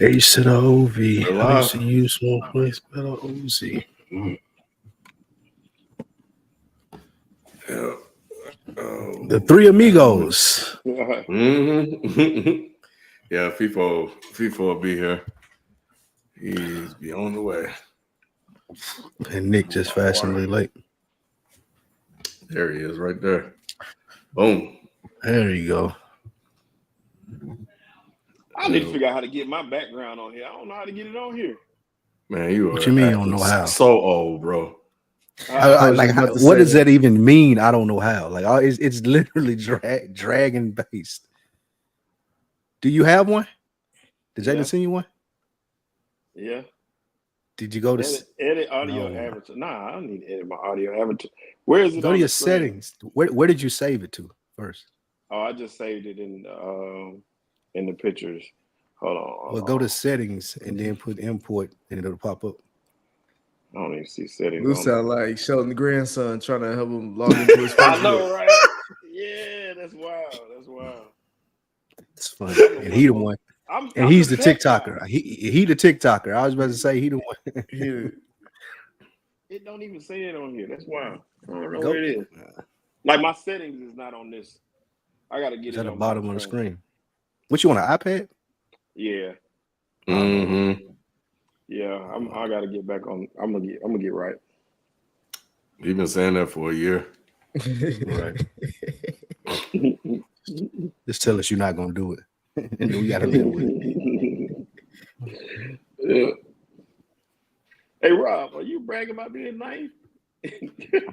Ace to the OV. I used to use one place better OZ. Yeah. The Three Amigos. Mm-hmm. Yeah, Fifo will be here. He's be on the way. And Nick just fashionably late. There he is, right there. Boom. There you go. I need to figure out how to get my background on here. I don't know how to get it on here. Man, you are. What you mean you don't know how? So old, bro. What does that even mean? I don't know how. Like, it's literally dragon based. Do you have one? Did Jalen send you one? Yeah. Did you go to edit audio avatar? Nah, I don't need to edit my audio avatar. Where is it? Go to your settings. Where did you save it to first? Oh, I just saved it in the pictures. Hold on. Well, go to settings and then put import, and it'll pop up. I don't even see settings. You sound like Sheldon's grandson trying to help him log into his Facebook. I know, right? Yeah, that's wild. It's funny. And he the one. He's the TikToker. He the TikToker. I was about to say he the one. It don't even say it on here. That's wild. I don't know where it is. Like my settings is not on this. I gotta get it at the on bottom of the screen. What you want, an iPad? Yeah. Mm-hmm. Yeah, I gotta get back on. I'm gonna get right. You've been saying that for a year. Right. Just tell us you're not gonna do it. And we gotta live with it. Yeah. Hey Rob, are you bragging about being ninth?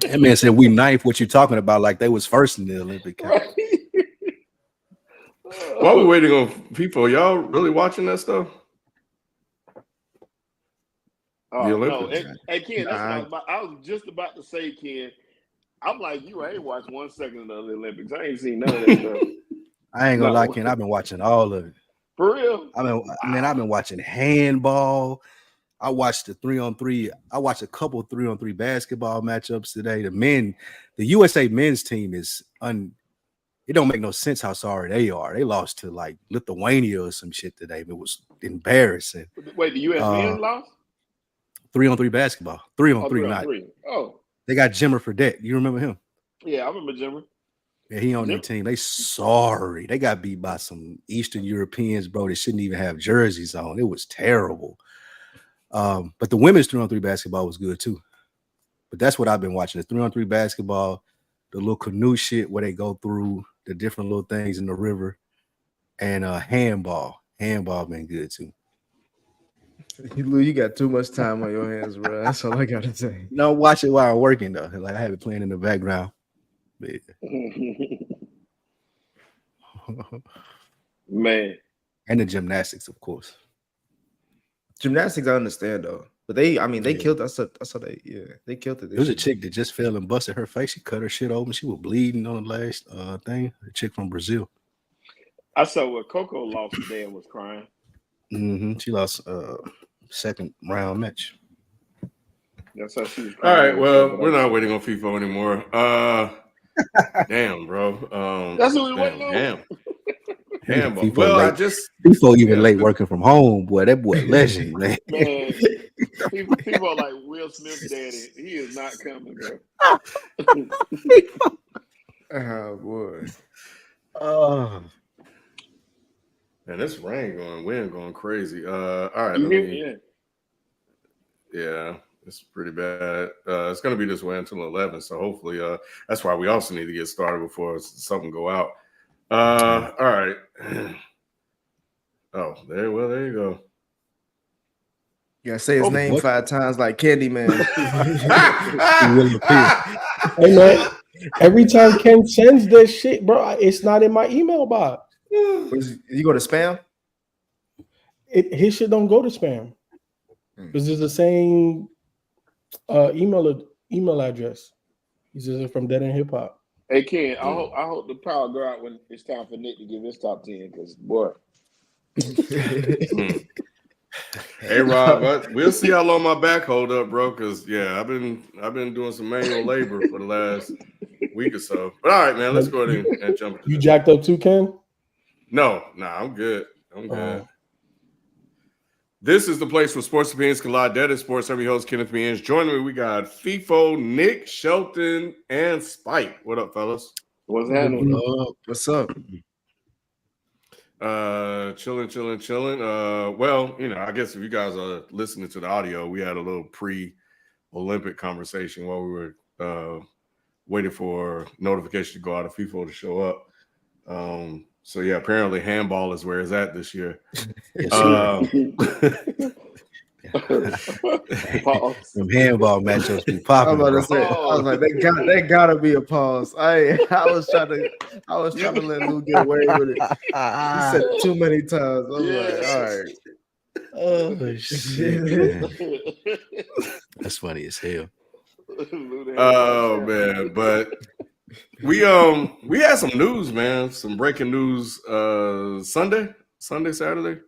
That man said we ninth. What you talking about? Like they was first in the Olympic. Right. While we're waiting on people, y'all really watching that stuff? No. Hey Ken, that's what I was just about to say, Ken. I'm like you. I ain't watched 1 second of the Olympics. I ain't seen none of that stuff. I ain't gonna lie, Ken. I've been watching all of it. For real? I've been watching handball. I watched the 3-on-3. I watched a couple 3-on-3 basketball matchups today. The USA men's team is it don't make no sense how sorry they are. They lost to like Lithuania or some shit today. It was embarrassing. Wait, the US men lost? 3-on-3 basketball. 3-on-3, not. Oh. They got Jimmer Fredette. You remember him? Yeah, I remember Jimmer. Yeah, he on their team. They sorry. They got beat by some Eastern Europeans, bro. They shouldn't even have jerseys on. It was terrible. But the women's 3-on-3 basketball was good too. But that's what I've been watching. The 3-on-3 basketball, the little canoe shit where they go through the different little things in the river, and handball. Handball been good too. You got too much time on your hands, bro. That's all I gotta say. No, watch it while I'm working though. Like I have it playing in the background. Man. And the gymnastics, of course. Gymnastics, I understand though. But they killed. I saw they killed it. There was a chick that just fell and busted her face. She cut her shit open. She was bleeding on the last thing. A chick from Brazil. I saw where Coco lost today and was crying. Mm-hmm. She lost second round match. That's how she was crying. All right, well, we're not waiting on Fifo anymore. Damn, bro. That's what we waiting on. Damn. Handball. Fifo well, late. Fifo even late working from home, boy. That boy legend, man. Man, people like Will Smith's daddy. He is not coming, bro. Oh boy. Man, this wind going crazy. All right, yeah, it's pretty bad. It's gonna be this way until 11. So hopefully, that's why we also need to get started before something go out. All right. Oh, there you go. You gotta say his name 5 times like Candyman. Hey man, every time Ken sends this shit, bro, it's not in my email box. You go to spam? His shit don't go to spam because it's the same email address. He says it from Dead End Hip Hop. Hey Ken, I hope the power go out when it's time for Nick to give his top 10 because boy. Hey Rob, we'll see how long my back hold up, bro. Because I've been doing some manual labor for the last week or so. But all right, man, let's go ahead and jump. You jacked up too, Ken? No, I'm good. I'm good. This is the place where sports opinions collide. That is Sports. I'm your host, Kenneth Means. Joining me, we got Fifo, Nick, Shelton, and Spike. What up, fellas? What's happening? What's up? Chilling. Well, I guess if you guys are listening to the audio, we had a little pre-Olympic conversation while we were waiting for notification to go out of Fifo to show up. So yeah, apparently handball is where it's at this year. Some handball matchups be popping. I was about to say, I was like, they gotta be a pause. I was trying to let Lou get away with it. He said it too many times. I was like, all right. Oh shit. That's funny as hell. Oh man, but we had some news, man. Some breaking news Sunday, Saturday.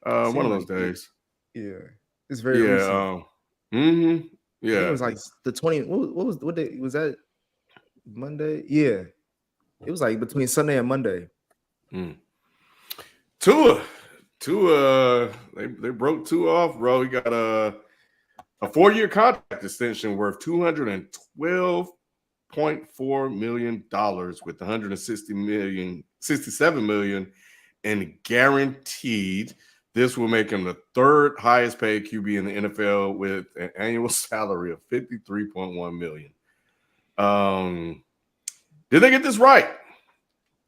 One of those days. Yeah. It's very recent. Yeah. It was like the 20. What day was that? Monday? Yeah. It was like between Sunday and Monday. Tua, they broke Tua off, bro. He got a 4-year contract extension worth $212.4 million with $167 million and guaranteed. This will make him the third highest paid QB in the NFL with an annual salary of $53.1 million. Did they get this right?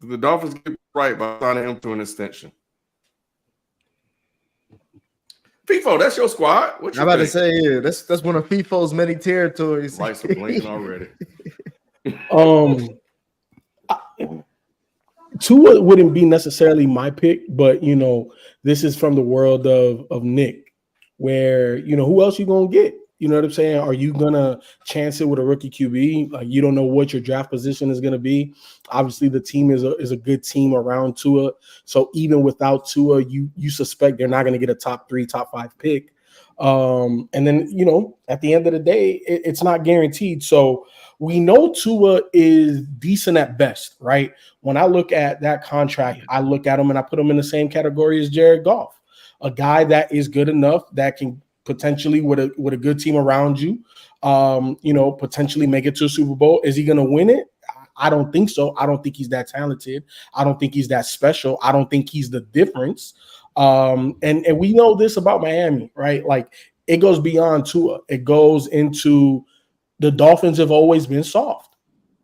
Did the Dolphins get it right by signing him to an extension? Fifo, that's your squad. What you I'm about to think? say, yeah, that's one of Fifo's many territories. Lights are blinking already. Tua wouldn't be necessarily my pick, but this is from the world of Nick, where who else you gonna get? You know what I'm saying? Are you gonna chance it with a rookie QB? Like, you don't know what your draft position is gonna be. Obviously, the team is a good team around Tua. So even without Tua, you suspect they're not gonna get a top 3, top 5 pick. And then at the end of the day, it's not guaranteed. So we know Tua is decent at best, right? When I look at that contract, I look at him and I put him in the same category as Jared Goff, a guy that is good enough that can potentially with a good team around you, potentially make it to a Super Bowl. Is he going to win it? I don't think so. I don't think he's that talented. I don't think he's that special. I don't think he's the difference. And we know this about Miami, right? Like, it goes beyond Tua. It goes into the Dolphins have always been soft.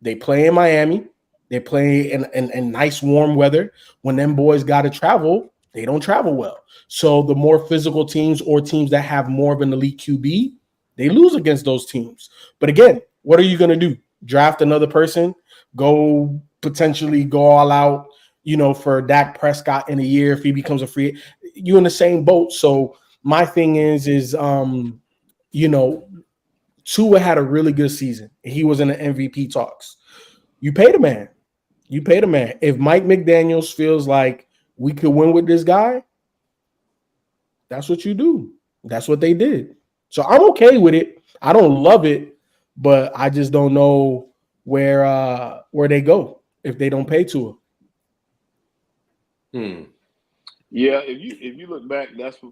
They play in Miami. They play in nice warm weather. When them boys got to travel, they don't travel well. So the more physical teams or teams that have more of an elite QB, they lose against those teams. But again, what are you going to do? Draft another person? Potentially go all out, for Dak Prescott in a year if he becomes a free. You're in the same boat. So my thing is Tua had a really good season. He was in the MVP talks. You paid a man. If Mike McDaniels feels like we could win with this guy, that's what you do. That's what they did. So I'm okay with it. I don't love it, but I just don't know where they go if they don't pay Tua. Yeah, if you look back, that's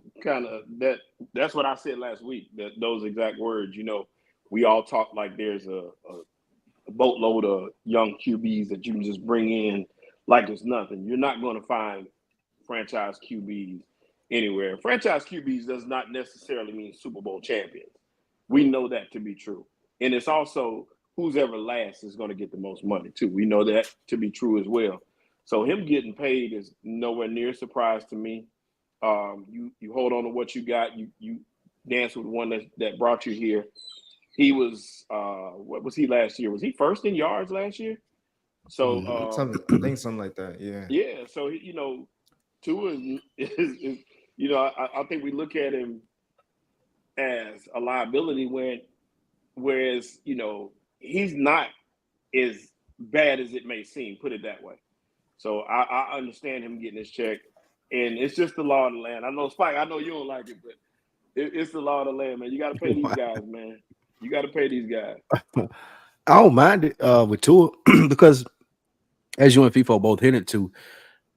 what I said last week. Those exact words. We all talk like there's a boatload of young QBs that you can just bring in like it's nothing. You're not going to find franchise QBs anywhere. Franchise QBs does not necessarily mean Super Bowl champions. We know that to be true. And it's also who's ever last is going to get the most money too. We know that to be true as well. So him getting paid is nowhere near a surprise to me. You hold on to what you got. You dance with the one that brought you here. He was what was he last year? Was he first in yards last year? So I think something like that. Yeah. Yeah. So Tua is I think we look at him as a liability whereas he's not as bad as it may seem. Put it that way. So I understand him getting his check, and it's just the law of the land. I know, Spike, I know you don't like it, but it's the law of the land, man. You got to pay these guys, man. You got to pay these guys. I don't mind it with Tua because, as you and Fifo both hinted to,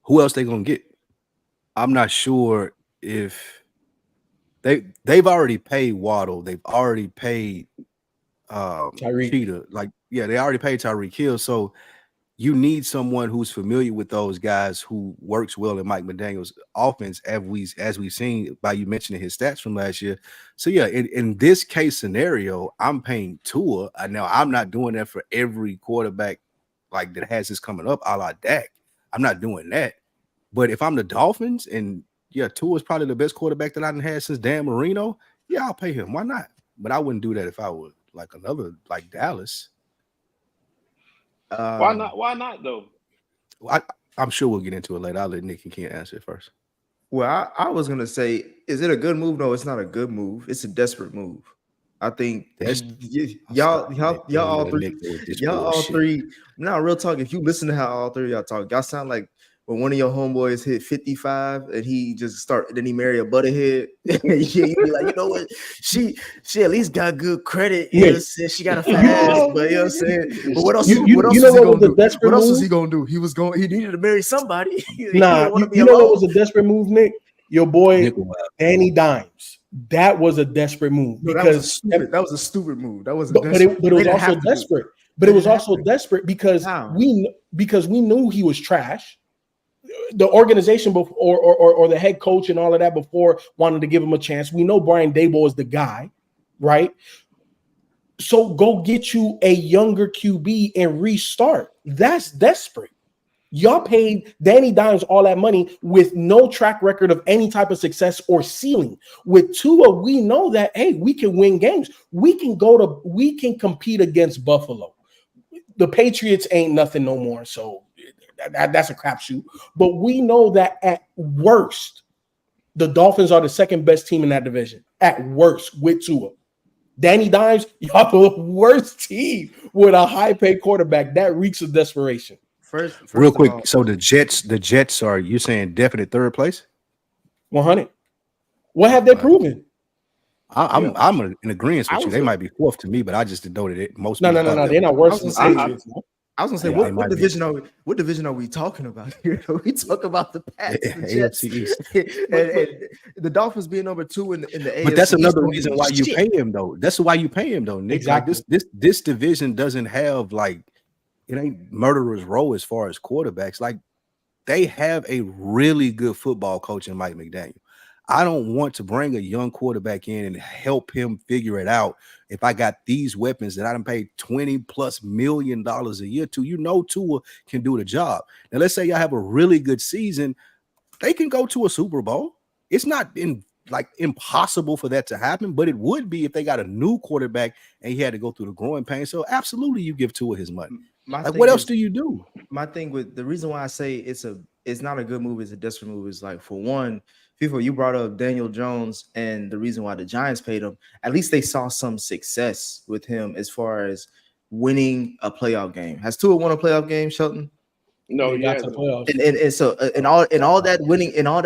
who else they gonna get? I'm not sure if they've already paid Waddle. They've already paid Tyreek. Cheetah. Like, yeah, they already paid Tyreek Hill. So you need someone who's familiar with those guys who works well in Mike McDaniel's offense, as we've seen by you mentioning his stats from last year. So yeah, in this case scenario, I'm paying Tua. Now I'm not doing that for every quarterback like that has this coming up, a la Dak. I'm not doing that. But if I'm the Dolphins and yeah, Tua is probably the best quarterback that I've had since Dan Marino, yeah, I'll pay him. Why not? But I wouldn't do that if I were like another like Dallas. Why not? Why not though? I'm sure we'll get into it later. I'll let Nick and Ken answer it first. Well, I was gonna say, is it a good move? No, it's not a good move. It's a desperate move. I think y'all all three. Now, real talk. If you listen to how all three of y'all talk, y'all sound like when one of your homeboys hit 55 and he just then he marry a butterhead. You be like, you know what? She at least got good credit. You know what I'm saying? She got a fat ass, but you know what I'm saying? But what else? What else was he gonna do? He needed to marry somebody. You know what was a desperate move, Nick? Your boy Danny Dimes. That was a desperate move because that was a stupid move. That was, but it was also desperate. But it was also desperate because we knew he was trash. The organization before, or the head coach and all of that before wanted to give him a chance. We know Brian Daboll is the guy, right? So go get you a younger QB and restart. That's desperate. Y'all paid Danny Dimes all that money with no track record of any type of success or ceiling. With Tua, we know that, hey, we can win games. We can compete against Buffalo. The Patriots ain't nothing no more, so that's a crapshoot. But we know that at worst, the Dolphins are the second best team in that division. At worst, with Tua. Danny Dimes, y'all the worst team with a high-paid quarterback. That reeks of desperation. First real quick, so the Jets are, you saying definite third place? 100. What have they proven? I'm in agreement with you. They might be fourth to me, but I just didn't know that most. No, they're not worse than Patriots. I was gonna say, what division are we talking about here? We talk about the Pats, the Jets, AFC East, and the Dolphins being number 2 in the AFC. But that's another reason why you pay him, though. That's why you pay him, though, Nick. Exactly. Like this division doesn't have like, it ain't murderer's row as far as quarterbacks. Like, they have a really good football coach in Mike McDaniel. I don't want to bring a young quarterback in and help him figure it out if I got these weapons that I done paid $20+ million a year to. You know, Tua can do the job. Now, let's say y'all have a really good season. They can go to a Super Bowl. It's not impossible for that to happen, but it would be if they got a new quarterback and he had to go through the growing pain. So absolutely, you give Tua his money. What else do you do? My thing with the reason why I say it's not a good move, it's a desperate move, is like, for one, Fifo, you brought up Daniel Jones and the reason why the Giants paid him. At least they saw some success with him as far as winning a playoff game. Has Tua won a playoff game, Shelton? No, he hasn't. And so all that winning and all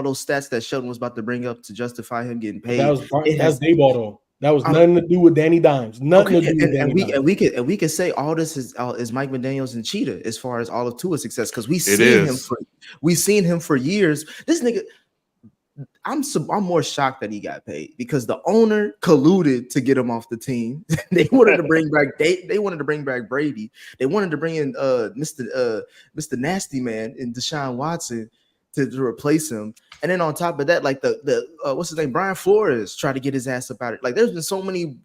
those stats that Shelton was about to bring up to justify him getting paid. That's Daboll though. That was nothing to do with Danny Dimes. Nothing to do with Danny Dimes. And we can say all this is Mike McDaniels and Cheetah as far as all of Tua's success, because we've seen him for years. This nigga, I'm more shocked that he got paid because the owner colluded to get him off the team. They wanted to bring back they wanted to bring back Brady. They wanted to bring in Mr. Nasty Man and Deshaun Watson to replace him. And then on top of that, like the what's his name, Brian Flores tried to get his ass up out of it. Like, there's been so many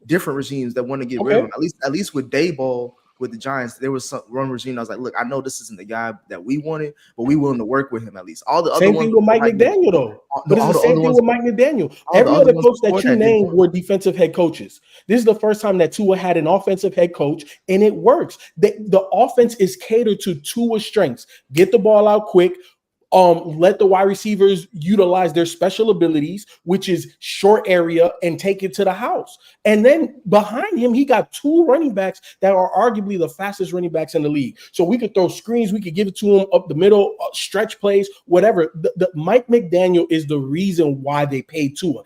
different regimes that want to get rid of him. At least with Daboll, with the Giants, there was one regime. I was like, look, I know this isn't the guy that we wanted, but we willing to work with him at least. All the other same thing with Mike McDaniel, though. But it's the same thing with Mike McDaniel. Every other coach that you named were defensive head coaches. This is the first time that Tua had an offensive head coach, and it works. The offense is catered to Tua's strengths. Get the ball out quick, let the wide receivers utilize their special abilities, which is short area, and take it to the house. And then behind him, he got 2 running backs that are arguably the fastest running backs in the league. So we could throw screens, we could give it to him up the middle, stretch plays, whatever. The Mike McDaniel is the reason why they paid Tua.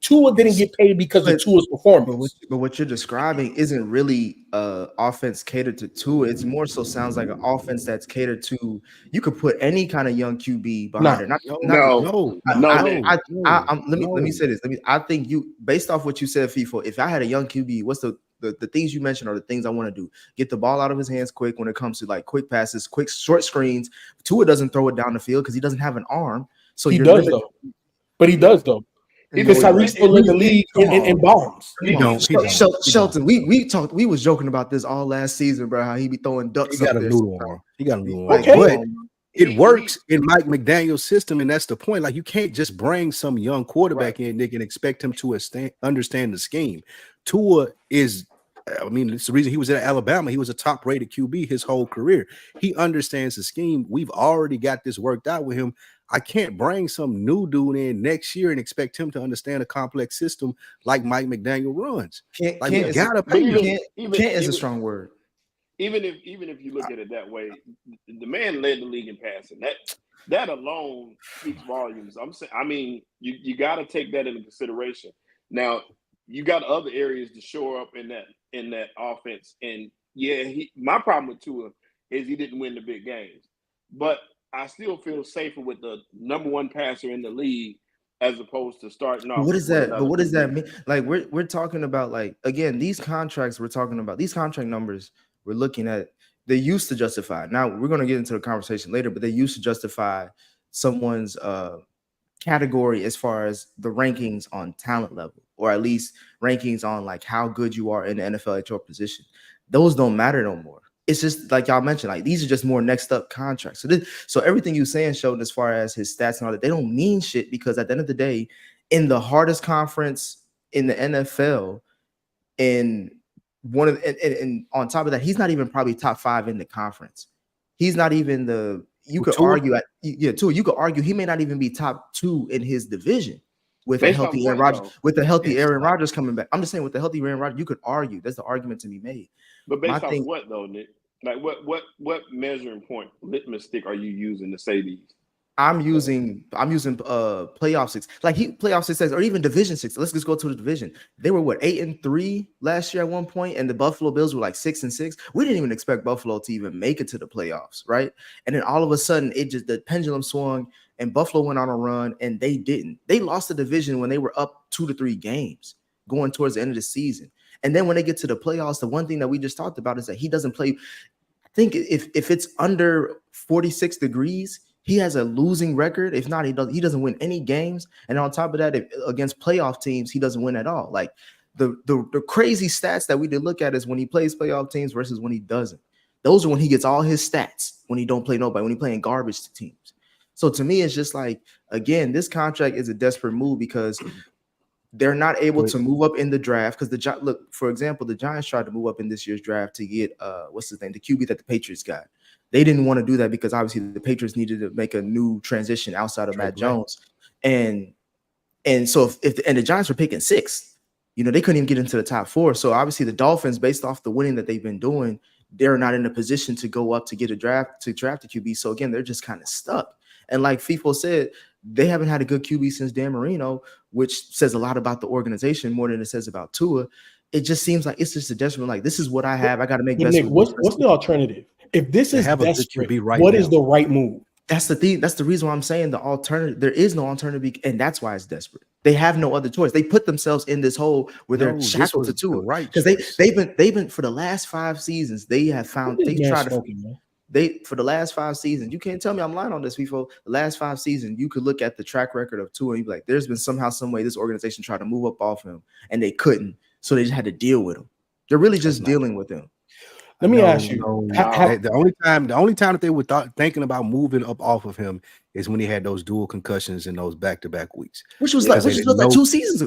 Tua didn't get paid because of Tua's performance. But what you're describing isn't really offense catered to Tua. It's more so sounds like an offense that's catered to. You could put any kind of young QB behind it. Let me say this. I think you, based off what you said, Fifo, if I had a young QB, what's the things you mentioned are the things I want to do. Get the ball out of his hands quick when it comes to like quick passes, quick short screens. Tua doesn't throw it down the field because he doesn't have an arm. So he does though. But he does though. Because Tyreek still led the league in bombs. Shelton, we was joking about this all last season, bro. How he be throwing ducks. He got a noodle arm. He got a noodle arm. But it works in Mike McDaniel's system, and that's the point. Like, you can't just bring some young quarterback in, Nick, and expect him to understand the scheme. Tua is, I mean, it's the reason he was at Alabama. He was a top-rated QB his whole career. He understands the scheme. We've already got this worked out with him. I can't bring some new dude in next year and expect him to understand a complex system like Mike McDaniel runs. Can't is a strong word. Even if you look at it that way, the man led the league in passing. That alone speaks volumes. I mean, you got to take that into consideration. Now, you got other areas to shore up in that offense. And yeah, my problem with Tua is he didn't win the big games. But I still feel safer with the number 1 passer in the league as opposed to starting off. What is that? But what does that mean? Like, we're talking about, like, again, these contracts we're talking about, these contract numbers we're looking at, they used to justify. Now we're going to get into the conversation later, but they used to justify someone's category as far as the rankings on talent level, or at least rankings on like how good you are in the NFL at your position. Those don't matter no more. It's just like y'all mentioned, like these are just more next up contracts. So everything you saying, Sheldon, as far as his stats and all that, they don't mean shit, because at the end of the day, in the hardest conference in the NFL, and on top of that, he's not even probably top 5 in the conference. He's not even you could argue he may not even be top 2 in his division with a healthy Aaron Rodgers. With the healthy Aaron Rodgers coming back, I'm just saying, with the healthy Aaron Rodgers, you could argue. There's the argument to be made. But based on what though, Nick? Like what measuring point, litmus stick are you using to say these? I'm using playoff 6, like playoff 6, or even division 6. Let's just go to the division. They were 8-3 last year at one point, and the Buffalo Bills were like 6-6. We didn't even expect Buffalo to even make it to the playoffs, right? And then all of a sudden, the pendulum swung, and Buffalo went on a run, and they didn't. They lost the division when they were up 2 to 3 games going towards the end of the season. And then when they get to the playoffs, the one thing that we just talked about is that he doesn't play. I think if it's under 46 degrees, he has a losing record. If not, he doesn't win any games. And on top of that, against playoff teams, he doesn't win at all. Like the crazy stats that we did look at is when he plays playoff teams versus when he doesn't. Those are when he gets all his stats, when he don't play nobody, when he playing garbage to teams. So to me, it's just like, again, this contract is a desperate move because they're not able to move up in the draft. Because for example, the Giants tried to move up in this year's draft to get what's his name, the QB that the Patriots got. They didn't want to do that because obviously the Patriots needed to make a new transition outside of Matt Jones. And so if the Giants were picking 6, they couldn't even get into the top 4. So obviously the Dolphins, based off the winning that they've been doing, they're not in a position to go up to get draft a QB. So again, they're just kind of stuck. And like Fifo said, they haven't had a good QB since Dan Marino, which says a lot about the organization more than it says about Tua. It just seems like it's just a desperate, like, this is what I have. I got to make best. Nick, what's the alternative? If this is desperate, what is the right move? That's the thing. That's the reason why I'm saying the alternative. There is no alternative, and that's why it's desperate. They have no other choice. They put themselves in this hole where they're shackled to Tua, right? Because they've been for the last 5 seasons. They have found for the last 5 seasons. You can't tell me I'm lying on this, Fifo. The last 5 seasons, you could look at the track record of Tua and you'd be like, there's been somehow, some way this organization tried to move up off him and they couldn't, so they just had to deal with him. They're really just dealing with him. Let me ask you. The only time that they were thinking about moving up off of him is when he had those dual concussions in those back-to-back weeks. Which was like 2 seasons ago. That was 2 seasons.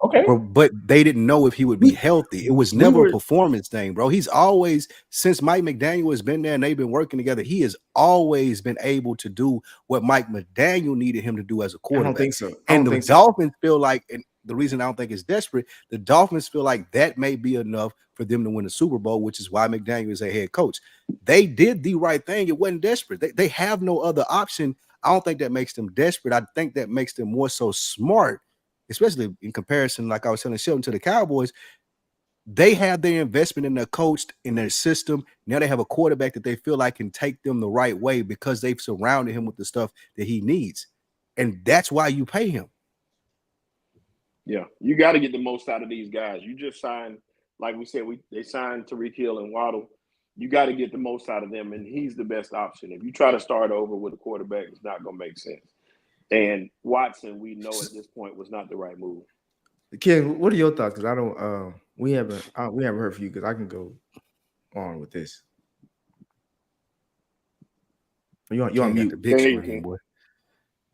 Okay. But they didn't know if he would be healthy. It was never a performance thing, bro. He's always, since Mike McDaniel has been there and they've been working together, he has always been able to do what Mike McDaniel needed him to do as a quarterback. I don't think so. And the Dolphins feel like, and the reason I don't think it's desperate, the Dolphins feel like that may be enough for them to win the Super Bowl, which is why McDaniel is a head coach. They did the right thing. It wasn't desperate. They have no other option. I don't think that makes them desperate. I think that makes them more so smart, especially in comparison, like I was telling Shelton, to the Cowboys. They have their investment in their coach, in their system. Now they have a quarterback that they feel like can take them the right way because they've surrounded him with the stuff that he needs. And that's why you pay him. Yeah, you got to get the most out of these guys. You just signed, like we said, they signed Tyreek Hill and Waddle. You got to get the most out of them, and he's the best option. If you try to start over with a quarterback, it's not going to make sense. And Watson, we know at this point, was not the right move. Ken, what are your thoughts? Because I don't, we haven't heard from you. Because I can go on with this. You on mute? The big screen, boy.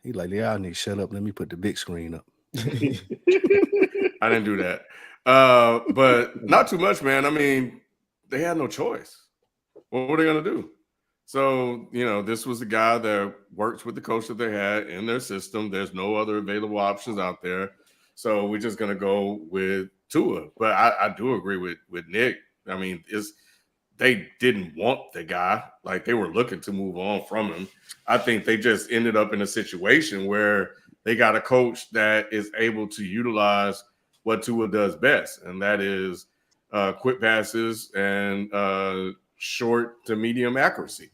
He like, y'all need to shut up. Let me put the big screen up. I didn't do that. But not too much, man. I mean, they had no choice. What were they going to do? So, this was the guy that works with the coach that they had in their system. There's no other available options out there. So we're just going to go with Tua. But I do agree with Nick. I mean, they didn't want the guy. Like, they were looking to move on from him. I think they just ended up in a situation where they got a coach that is able to utilize what Tua does best, and that is quick passes and short to medium accuracy.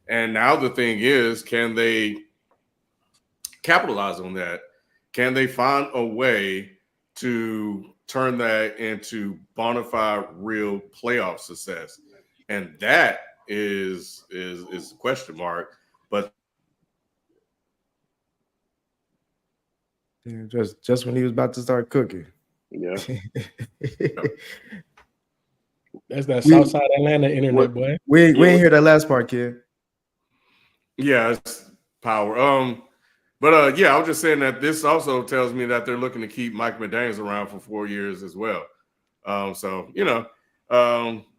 And now the thing is, can they capitalize on that? Can they find a way to turn that into bona fide real playoff success? And that is a question mark. But yeah, just when he was about to start cooking. Yeah. That's that Southside Atlanta internet, boy. We ain't hear that last part, kid. Yeah, it's power. But I was just saying that this also tells me that they're looking to keep Mike McDaniels around for 4 years as well. So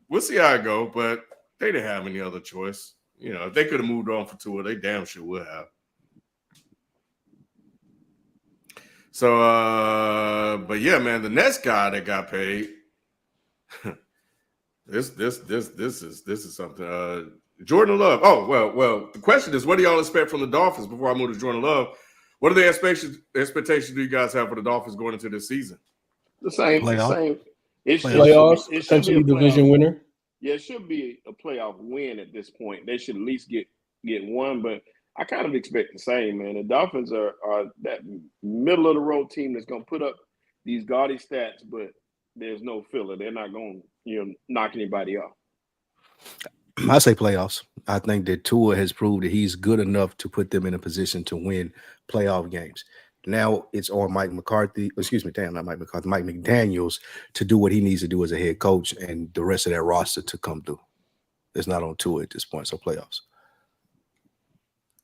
we'll see how it go, but they didn't have any other choice. If they could have moved on for Tua, they damn sure would have. So, but yeah, man, the next guy that got paid, this is something. Jordan Love. Oh, well. The question is, what do y'all expect from the Dolphins? Before I move to Jordan Love, what are the expectations do you guys have for the Dolphins going into this season? The same. Playoffs, It potentially division winner. Yeah, it should be a playoff win at this point. They should at least get one, but I kind of expect the same, man. The Dolphins are that middle of the road team that's going to put up these gaudy stats, but there's no filler. They're not going to knock anybody off. I say playoffs. I think that Tua has proved that he's good enough to put them in a position to win playoff games. Now it's on Mike McDaniels to do what he needs to do as a head coach and the rest of that roster to come through. It's not on Tua at this point, so playoffs.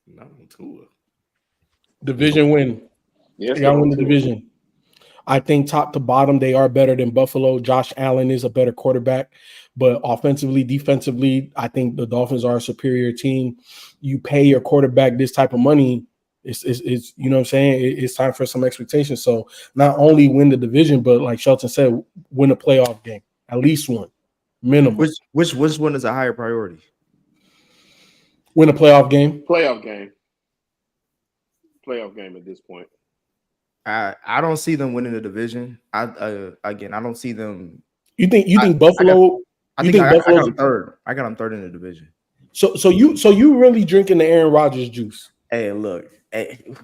Not on Tua. Division win. Yes, they got to win the division. I think top to bottom, they are better than Buffalo. Josh Allen is a better quarterback, but offensively, defensively, I think the Dolphins are a superior team. You pay your quarterback this type of money, it's you know what I'm saying? It's time for some expectations. So not only win the division, but like Shelton said, win a playoff game, at least one, minimum. Which one is a higher priority? Win a playoff game. Playoff game at this point. I don't see them winning the division. I don't see them. You think Buffalo? I got them third. I got them third in the division. So you really drinking the Aaron Rodgers juice? Hey, look, or you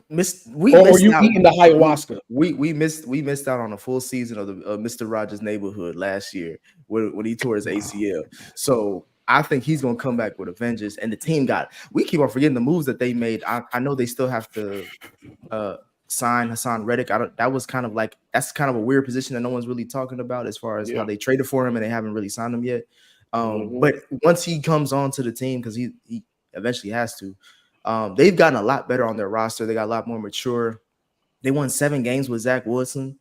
eating the ayahuasca? We missed out on a full season of the Mr. Rogers' Neighborhood last year when he tore his ACL. So I think he's gonna come back with a vengeance. And the team we keep on forgetting the moves that they made. I know they still have to sign Hassan Reddick. That's kind of a weird position that no one's really talking about as far as how they traded for him and they haven't really signed him yet. But once he comes onto the team, because he eventually has to, they've gotten a lot better on their roster. They got a lot more mature. They won 7 games with Zach Wilson.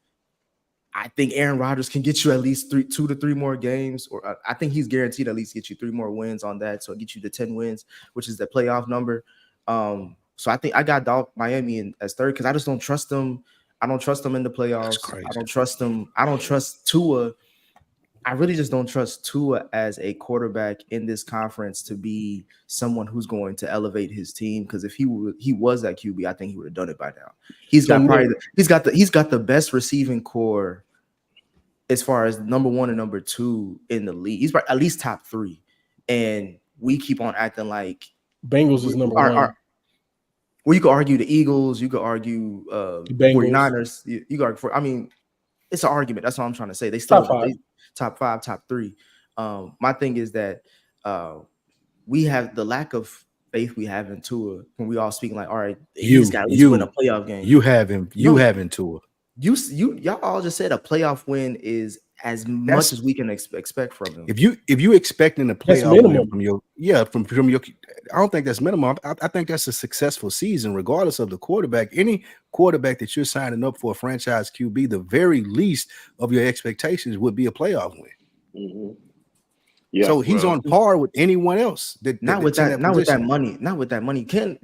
I think Aaron Rodgers can get you at least 2 to 3 more games, or I think he's guaranteed at least get you 3 more wins on that. So get you to 10 wins, which is the playoff number. So I think I got Miami as third because I just don't trust them. I don't trust them in the playoffs. I don't trust them. I don't trust Tua. I really just don't trust Tua as a quarterback in this conference to be someone who's going to elevate his team. Because if he was that QB, I think he would have done it by now. He's got the best receiving core as far as number 1 and number 2 in the league. He's at least top 3, and we keep on acting like Bengals is number 1. Well, you could argue the Eagles, you could argue 49ers. You could argue for. I mean, it's an argument. That's all I'm trying to say. They still top 5, top 3. My thing is that we have the lack of faith we have in Tua when we all speaking like, all right, he's got to win a playoff game. You have him. You have in Tua. Y'all all just said a playoff win is as much as we can expect from him. If you expecting a playoff win from your I don't think that's minimum. I think that's a successful season, regardless of the quarterback. Any quarterback that you're signing up for a franchise QB, the very least of your expectations would be a playoff win. Yeah, so he's on par with anyone else. Not with that money. Ken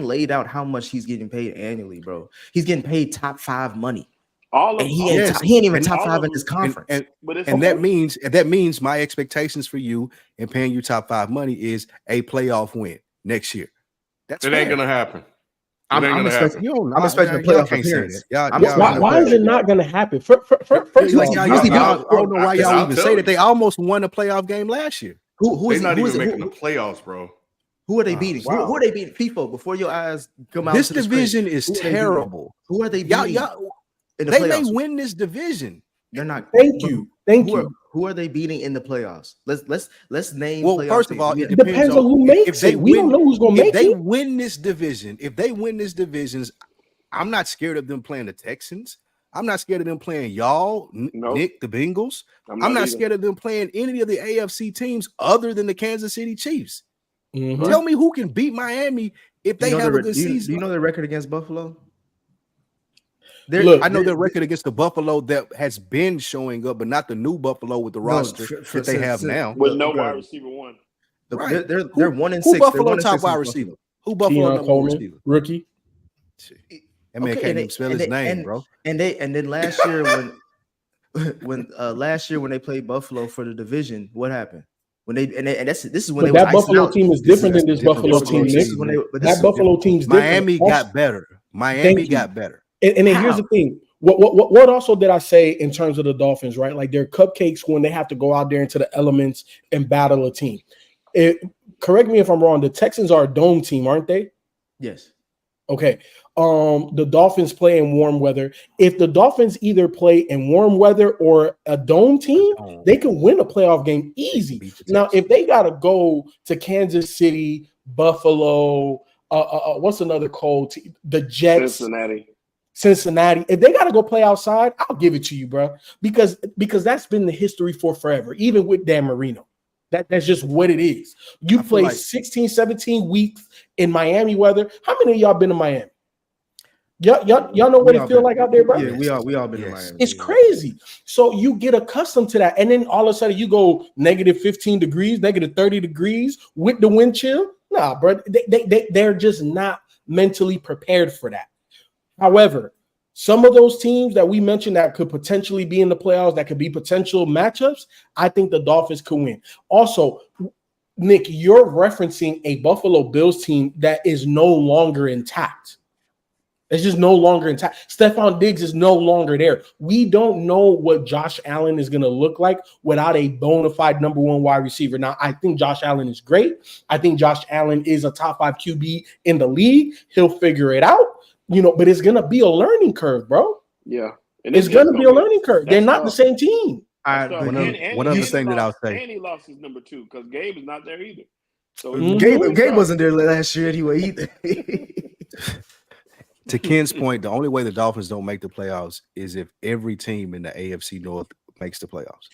laid out how much he's getting paid annually, bro. He's getting paid top 5 money. He ain't even top 5 in this conference. And that means my expectations for you and paying you top 5 money is a playoff win next year. It ain't gonna happen. I'm expecting a playoff appearance. Why is it not going to happen? First I don't know why y'all even say that. They almost won a playoff game last year. They're not even making the playoffs, bro. Who are they beating? Wow. Who are they beating? Fifo, before your eyes come out. This division is terrible. Who are they beating? They may win this division. They're not. Thank you. Who are they beating in the playoffs? Let's name. Well, first of all, it depends on who makes it. We don't know who's going to make it. If they win this division, I'm not scared of them playing the Texans. I'm not scared of them playing y'all, Nick, the Bengals. I'm not scared of them playing any of the AFC teams other than the Kansas City Chiefs. Mm-hmm. Tell me who can beat Miami if they have a good season. Do you know their record against Buffalo? I know their record against the Buffalo that has been showing up, but not the new Buffalo with the roster that they have now. With no wide receiver 1. Right. They're 1-6. Who Buffalo top wide receiver? Who Buffalo number 1 receiver? Rookie. That man can't even spell his name, bro. And then last year when they played Buffalo for the division, what happened? This is when that Buffalo team is different than this Buffalo team. That Buffalo team's different. Miami got better. And then here's the thing. What also did I say in terms of the Dolphins, right? Like they're cupcakes when they have to go out there into the elements and battle a team. Correct me if I'm wrong. The Texans are a dome team, aren't they? Yes. Okay. The Dolphins play in warm weather. If the Dolphins either play in warm weather or a dome team, they can win a playoff game easy. Now, if they got to go to Kansas City, Buffalo, what's another cold team? The Jets. Cincinnati. If they got to go play outside, I'll give it to you, bro. Because that's been the history for forever, even with Dan Marino. That's just what it is. You play 16, 17 weeks in Miami weather. How many of y'all been to Miami? Y'all know what it feels like out there, bro? Yeah, we all been to Miami. It's crazy. So you get accustomed to that. And then all of a sudden you go negative 15 degrees, negative 30 degrees with the wind chill. Nah, bro. They're just not mentally prepared for that. However, some of those teams that we mentioned that could potentially be in the playoffs, that could be potential matchups, I think the Dolphins could win. Also, Nick, you're referencing a Buffalo Bills team that is no longer intact. It's just no longer intact. Stephon Diggs is no longer there. We don't know what Josh Allen is going to look like without a bona fide number 1 wide receiver. Now, I think Josh Allen is great. I think Josh Allen is a top 5 QB in the league. He'll figure it out. But it's going to be a learning curve, bro. Yeah. It's going to be a learning curve. They're not the same team. One other thing that I'll say. And he lost his number 2 because Gabe is not there either. So Gabe wasn't there last year anyway either. To Ken's point, the only way the Dolphins don't make the playoffs is if every team in the AFC North makes the playoffs.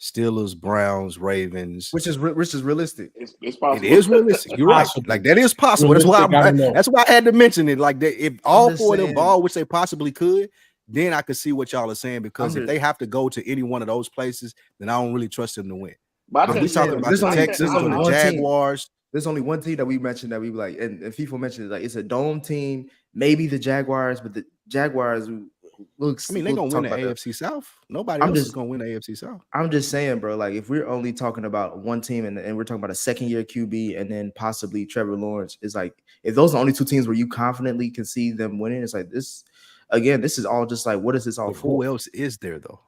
Steelers, Browns, Ravens, which is realistic. It's possible. It is realistic. You're right. Like that is possible. That's why I had to mention it. Like that, if all four of them ball, which they possibly could, then I could see what y'all are saying. Because if they have to go to any one of those places, then I don't really trust them to win. But we talking about the Texans and the Jaguars. There's only one team that we mentioned that we like, and Fifo mentioned it, like it's a dome team, maybe the Jaguars, but the Jaguars looks. I mean, they're gonna win the AFC South. Nobody else is gonna win the AFC South. I'm just saying, bro. Like, if we're only talking about one team and we're talking about a second-year QB and then possibly Trevor Lawrence, is like if those are the only two teams where you confidently can see them winning, it's like this. Again, this is all just like, what is this all for? Who else is there though?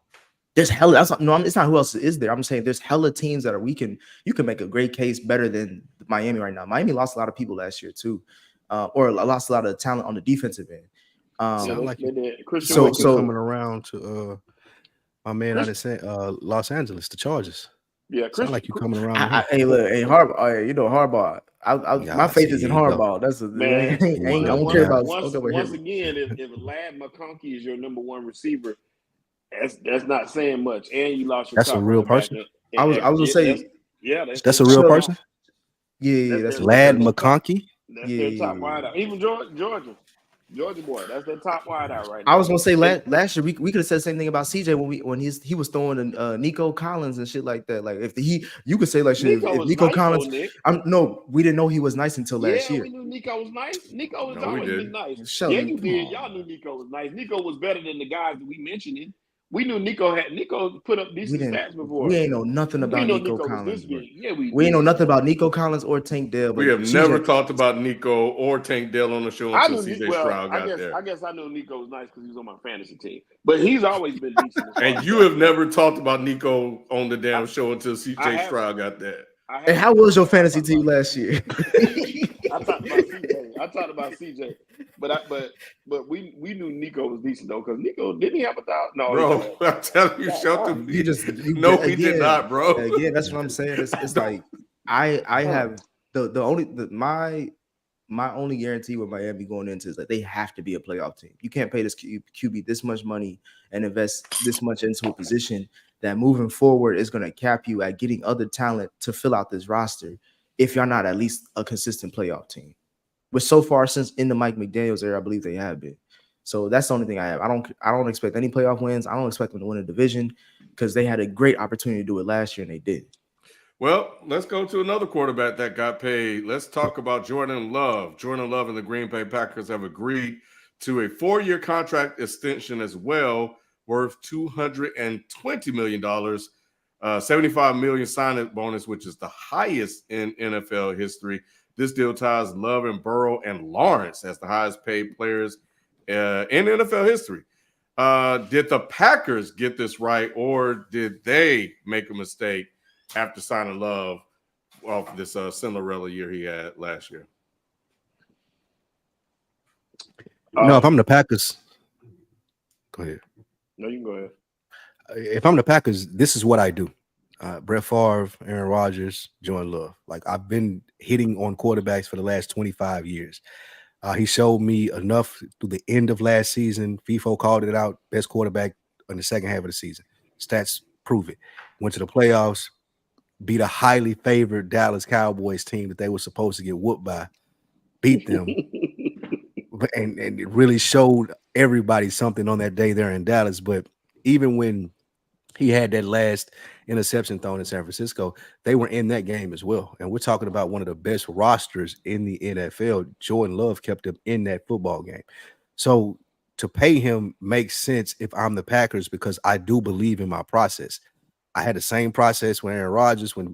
There's hella. It's not who else is there. I'm saying there's hella teams that you can make a great case better than Miami right now. Miami lost a lot of people last year too, or lost a lot of talent on the defensive end. So coming around to my man out of Los Angeles, the Chargers. Yeah, sound like you coming around. Hey, Harbaugh. You know Harbaugh. My faith is in Harbaugh. That's a man. I don't care about. Once again, if Lad McConkey is your number one receiver, that's not saying much. And you lost your. That's a real person. I was gonna say. That's a real person. Yeah, that's Lad McConkey. That's their top wideout. Even Georgia boy, that's their top wideout right now. I was gonna say last year we could have said the same thing about CJ when he was throwing Nico Collins and shit like that. Like you could say like shit, if Nico nice Collins. No, we didn't know he was nice until last year. We knew Nico was nice. Nico was always been nice. You did. Y'all knew Nico was nice. Nico was better than the guys that we mentioned. We knew Nico put up decent stats before. We ain't know nothing about Nico Collins. We ain't know nothing about Nico Collins or Tank Dell. We have never talked about Nico or Tank Dell on the show until CJ Stroud got there. I guess I knew Nico was nice because he was on my fantasy team. But he's always been decent. And you have never talked about Nico on the damn show until CJ Stroud got there. And how was your fantasy team last year? I talked about CJ. But we knew Nico was decent though, because Nico didn't he have 1,000? No, bro. I'm telling you, shut the. He did not, bro. Again, that's what I'm saying. It's like I have my only guarantee with Miami going into is that they have to be a playoff team. You can't pay this QB this much money and invest this much into a position that moving forward is going to cap you at getting other talent to fill out this roster if you're not at least a consistent playoff team. But so far, since in the Mike McDaniels era, I believe they have been. So that's the only thing I have. I don't expect any playoff wins. I don't expect them to win a division because they had a great opportunity to do it last year and they did. Well, let's go to another quarterback that got paid. Let's talk about Jordan Love. Jordan Love and the Green Bay Packers have agreed to a 4-year contract extension as well, worth $220 million, $75 million signing bonus, which is the highest in NFL history. This deal ties Love and Burrow and Lawrence as the highest paid players in NFL history. Did the Packers get this right, or did they make a mistake after signing Love off this Cinderella year he had last year? No, if I'm the Packers, go ahead. No, you can go ahead. If I'm the Packers, this is what I do. Brett Favre, Aaron Rodgers, Jordan Love. Like, I've been hitting on quarterbacks for the last 25 years. He showed me enough through the end of last season. Fifo called it out, best quarterback in the second half of the season. Stats prove it. Went to the playoffs, beat a highly favored Dallas Cowboys team that they were supposed to get whooped by, beat them, and it really showed everybody something on that day there in Dallas. But even when he had that last interception thrown in San Francisco, they were in that game as well. And we're talking about one of the best rosters in the NFL. Jordan Love kept them in that football game. So to pay him makes sense if I'm the Packers, because I do believe in my process. I had the same process when Aaron Rodgers, when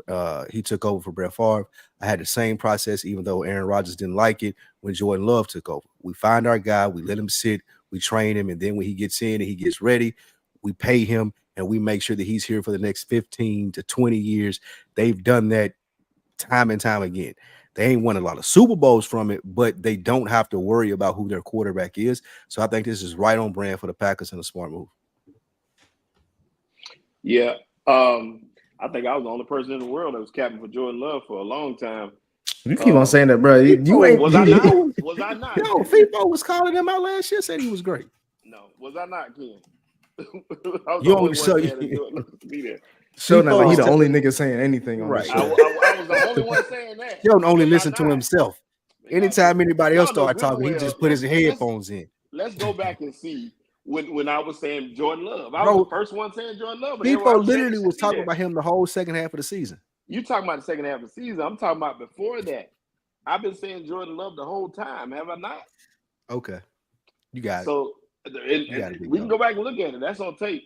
he took over for Brett Favre. I had the same process, even though Aaron Rodgers didn't like it, when Jordan Love took over. We find our guy, we let him sit, we train him, and then when he gets in and he gets ready, we pay him, and we make sure that he's here for the next 15 to 20 years. They've done that time and time again. They ain't won a lot of Super Bowls from it, but they don't have to worry about who their quarterback is. So I think this is right on brand for the Packers and a smart move. Yeah. I think I was the only person in the world that was capping for Jordan Love for a long time. You keep on saying that, bro. You ain't. Was I not? Was I not? No, Fifo was calling him out last year, said he was great. No, was I not, Ken? You always say be there. So not like he the Fifo- only nigga saying anything on this Right. show. I was the only one saying that. He don't only Am I listen to not? himself. Anytime anybody else Y'all know start good and talking, he well. just put his headphones in. Let's go back and see when I was saying Jordan Love. I Bro, was the first one saying Jordan Love. But Fifo literally was talking about him the whole second half of the season. You talking about the second half of the season. I'm talking about before that. I've been saying Jordan Love the whole time, have I not? Okay. You got it. So we can go back and look at it. That's on tape.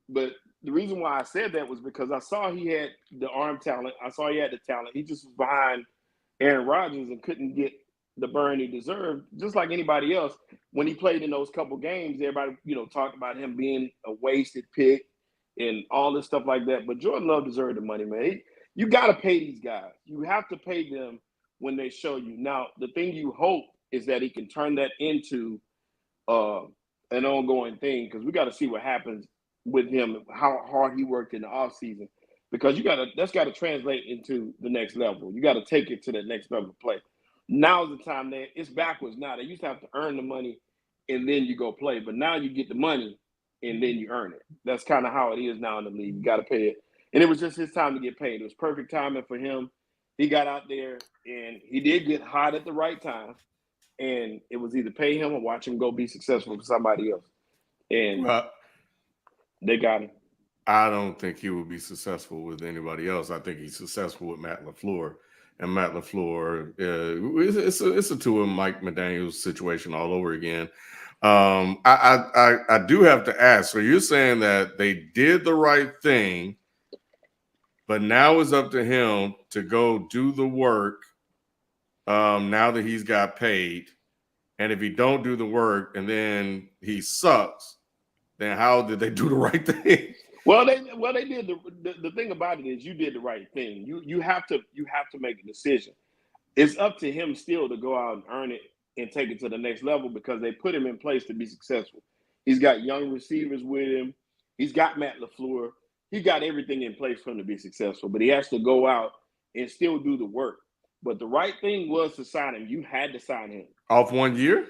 But the reason why I said that was because I saw he had the arm talent. I saw he had the talent. He just was behind Aaron Rodgers and couldn't get the burn he deserved, just like anybody else. When he played in those couple games, everybody, talked about him being a wasted pick and all this stuff like that. But Jordan Love deserved the money, man. You got to pay these guys. You have to pay them when they show you. Now, the thing you hope is that he can turn that into an ongoing thing, because we got to see what happens with him, how hard he worked in the offseason, because that's got to translate into the next level. You got to take it to the next level of play. Now's the time that it's backwards now. They used to have to earn the money and then you go play, but now you get the money and then you earn it. That's kind of how it is now in the league. You got to pay it. And it was just his time to get paid. It was perfect timing for him. He got out there and he did get hot at the right time. And it was either pay him or watch him go be successful for somebody else. And they got him. I don't think he would be successful with anybody else. I think he's successful with Matt LaFleur. And Matt LaFleur, it's a Tua and Mike McDaniels situation all over again. I do have to ask, so you're saying that they did the right thing, but now it's up to him to go do the work now that he's got paid. And if he don't do the work and then he sucks, then how did they do the right thing? Well, they did the thing about it is you did the right thing. You have to make a decision. It's up to him still to go out and earn it and take it to the next level, because they put him in place to be successful. He's got young receivers with him. He's got Matt LaFleur. He got everything in place for him to be successful, but he has to go out and still do the work. But the right thing was to sign him. You had to sign him. Off 1 year?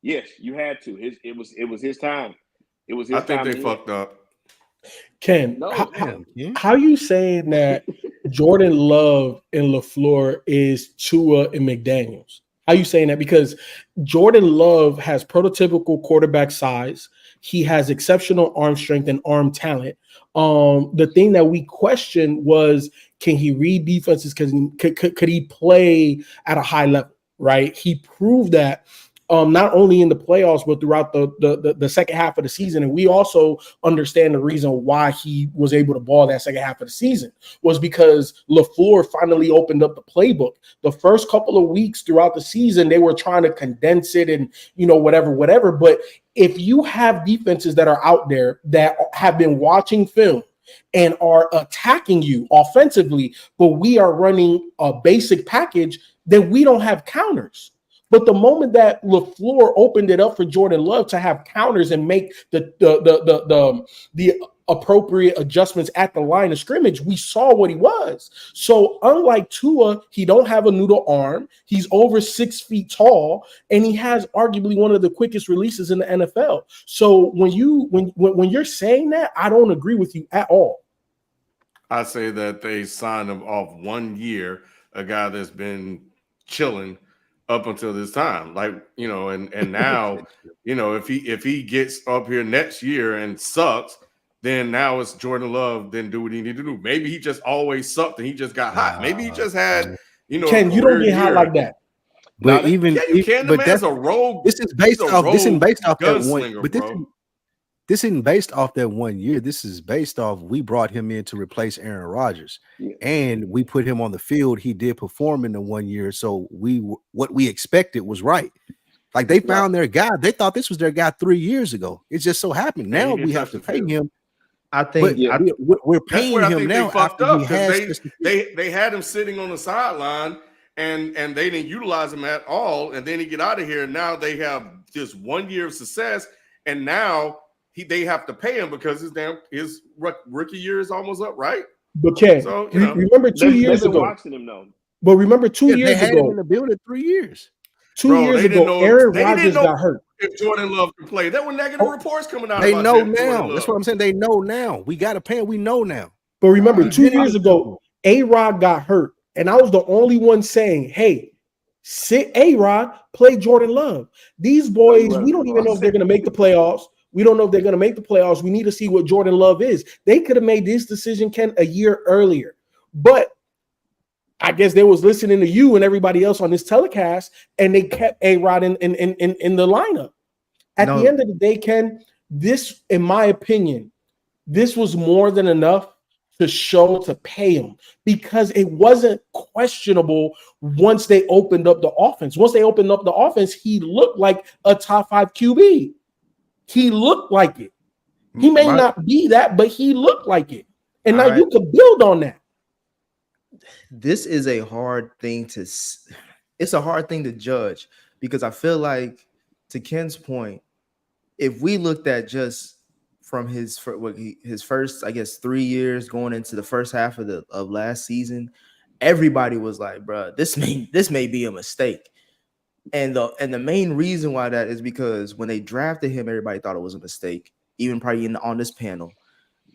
Yes, you had to. It was his time. It was his time. I think they fucked up. Ken, No, how you saying that Jordan Love and LaFleur is Tua and McDaniels? How you saying that? Because Jordan Love has prototypical quarterback size. He has exceptional arm strength and arm talent. The thing that we questioned was, can he read defenses? Could he play at a high level? Right? He proved that not only in the playoffs, but throughout the second half of the season. And we also understand the reason why he was able to ball that second half of the season was because LaFleur finally opened up the playbook. The first couple of weeks throughout the season, they were trying to condense it and, whatever. But if you have defenses that are out there that have been watching film and are attacking you offensively, but we are running a basic package, then we don't have counters. But the moment that LaFleur opened it up for Jordan Love to have counters and make the appropriate adjustments at the line of scrimmage, we saw what he was. So unlike Tua, he don't have a noodle arm. He's over 6 feet tall, and he has arguably one of the quickest releases in the NFL. So when you're saying that, I don't agree with you at all. I say that they signed him off 1 year, a guy that's been chilling up until this time, and now, if he gets up here next year and sucks, then now it's Jordan Love. Then do what he need to do. Maybe he just always sucked and he just got hot. Maybe he just had, Ken, you don't get hot like that. But that's a rogue. This is based off that one. But bro. This isn't based off that 1 year. This is based off we brought him in to replace Aaron Rodgers, and we put him on the field. He did perform in the 1 year, so what we expected was right. Like they found their guy. They thought this was their guy 3 years ago. It just so happened now we have to pay him. I think we're paying him now. They fucked up because they had him sitting on the sideline and they didn't utilize him at all. And then he get out of here. And now they have just 1 year of success, and now they have to pay him because his rookie year is almost up, right? But Ken, remember 2 years ago. Watching him though. But remember 2 years they had ago him in the building 3 years. 2 years ago, Aaron Rodgers got hurt. If Jordan Love could play, there were negative reports coming out. They know now. That's what I'm saying. They know now. We got to pay him. We know now. But remember, 2 years ago, A-Rod got hurt, and I was the only one saying, hey, sit A-Rod, play Jordan Love. These boys, we don't even know if they're going to make the playoffs. We don't know if they're going to make the playoffs. We need to see what Jordan Love is. They could have made this decision, Ken, a year earlier. But I guess they was listening to you and everybody else on this telecast, and they kept A-Rod in the lineup. At the end of the day, Ken, this, in my opinion, this was more than enough to pay him, because it wasn't questionable once they opened up the offense. Once they opened up the offense, he looked like a top 5 QB. He looked like it. He may not be that, but he looked like it. And now you can build on that. This is a hard thing it's a hard thing to judge, because I feel like, to Ken's point, if we looked at just from his first, I guess, 3 years going into the first half of last season, everybody was like, bro, this may be a mistake. And the main reason why that is because when they drafted him, everybody thought it was a mistake, even probably on this panel.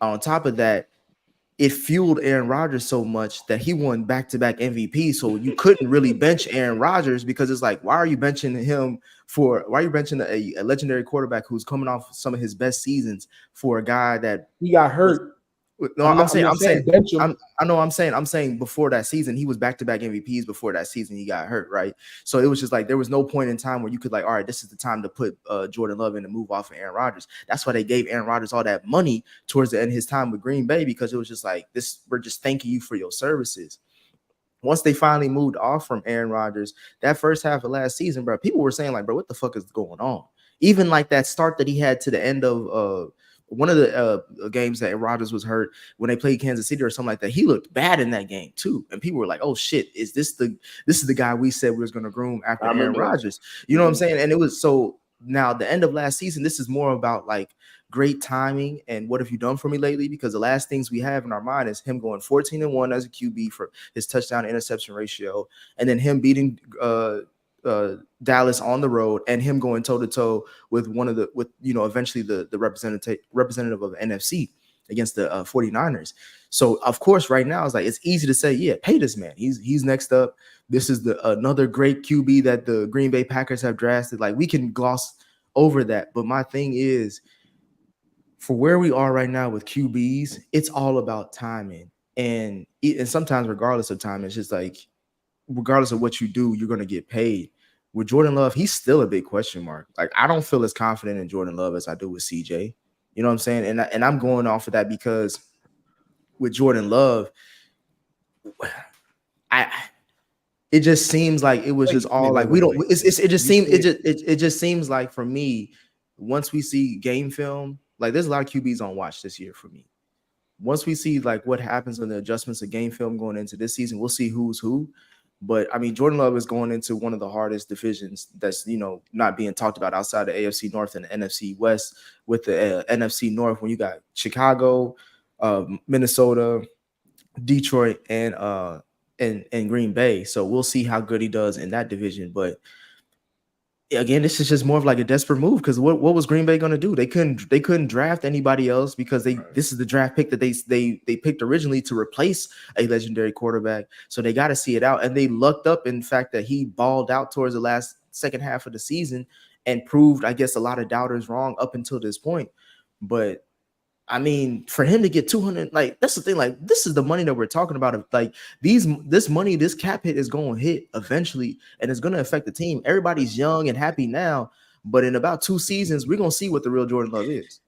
On top of that, it fueled Aaron Rodgers so much that he won back-to-back MVP. So you couldn't really bench Aaron Rodgers, because it's like, why are you benching a legendary quarterback who's coming off some of his best seasons for a guy that he got hurt? No, I'm saying before that season, he was back-to-back MVPs. Before that season, he got hurt, right? So it was just like, there was no point in time where you could like, all right, this is the time to put Jordan Love in and move off of Aaron Rodgers. That's why they gave Aaron Rodgers all that money towards the end of his time with Green Bay, because it was just like, we're just thanking you for your services. Once they finally moved off from Aaron Rodgers, that first half of last season, bro, people were saying like, bro, what the fuck is going on? Even like that start that he had to the end of one of the games that Rodgers was hurt, when they played Kansas City or something like that, he looked bad in that game too. And people were like, oh shit, this is the guy we said we was going to groom after Aaron Rodgers. You know what I'm saying? And it was, so now the end of last season, this is more about like great timing and what have you done for me lately? Because the last things we have in our mind is him going 14-1 as a QB for his touchdown interception ratio, and then him beating Dallas on the road, and him going toe to toe with eventually the representative of the NFC against the 49ers. So of course, right now it's like, it's easy to say, yeah, pay this man. He's next up. This is another great QB that the Green Bay Packers have drafted. Like, we can gloss over that. But my thing is, for where we are right now with QBs, it's all about timing. And sometimes regardless of time, it's just like, regardless of what you do, you're going to get paid. With Jordan Love, he's still a big question mark. Like, I don't feel as confident in Jordan Love as I do with CJ. You know what I'm saying? And I'm going off of that because with Jordan Love, it just seems like it was just all like, we don't. It just seems like, for me, once we see game film, like, there's a lot of QBs on watch this year for me. Once we see like what happens in the adjustments of game film going into this season, we'll see who's who. But I mean, Jordan Love is going into one of the hardest divisions that's, not being talked about outside the AFC North and the NFC West. With the NFC North, when you got Chicago, Minnesota, Detroit, and Green Bay. So we'll see how good he does in that division. But again, this is just more of like a desperate move, because what was Green Bay going to do? They couldn't draft anybody else, because this is the draft pick that they picked originally to replace a legendary quarterback. So they got to see it out, and they lucked up in the fact that he balled out towards the second half of the season and proved, I guess, a lot of doubters wrong up until this point. But I mean, for him to get 200, like, that's the thing. Like, this is the money that we're talking about. Like, this money, this cap hit is going to hit eventually, and it's going to affect the team. Everybody's young and happy now, but in about 2 seasons, we're going to see what the real Jordan Love is.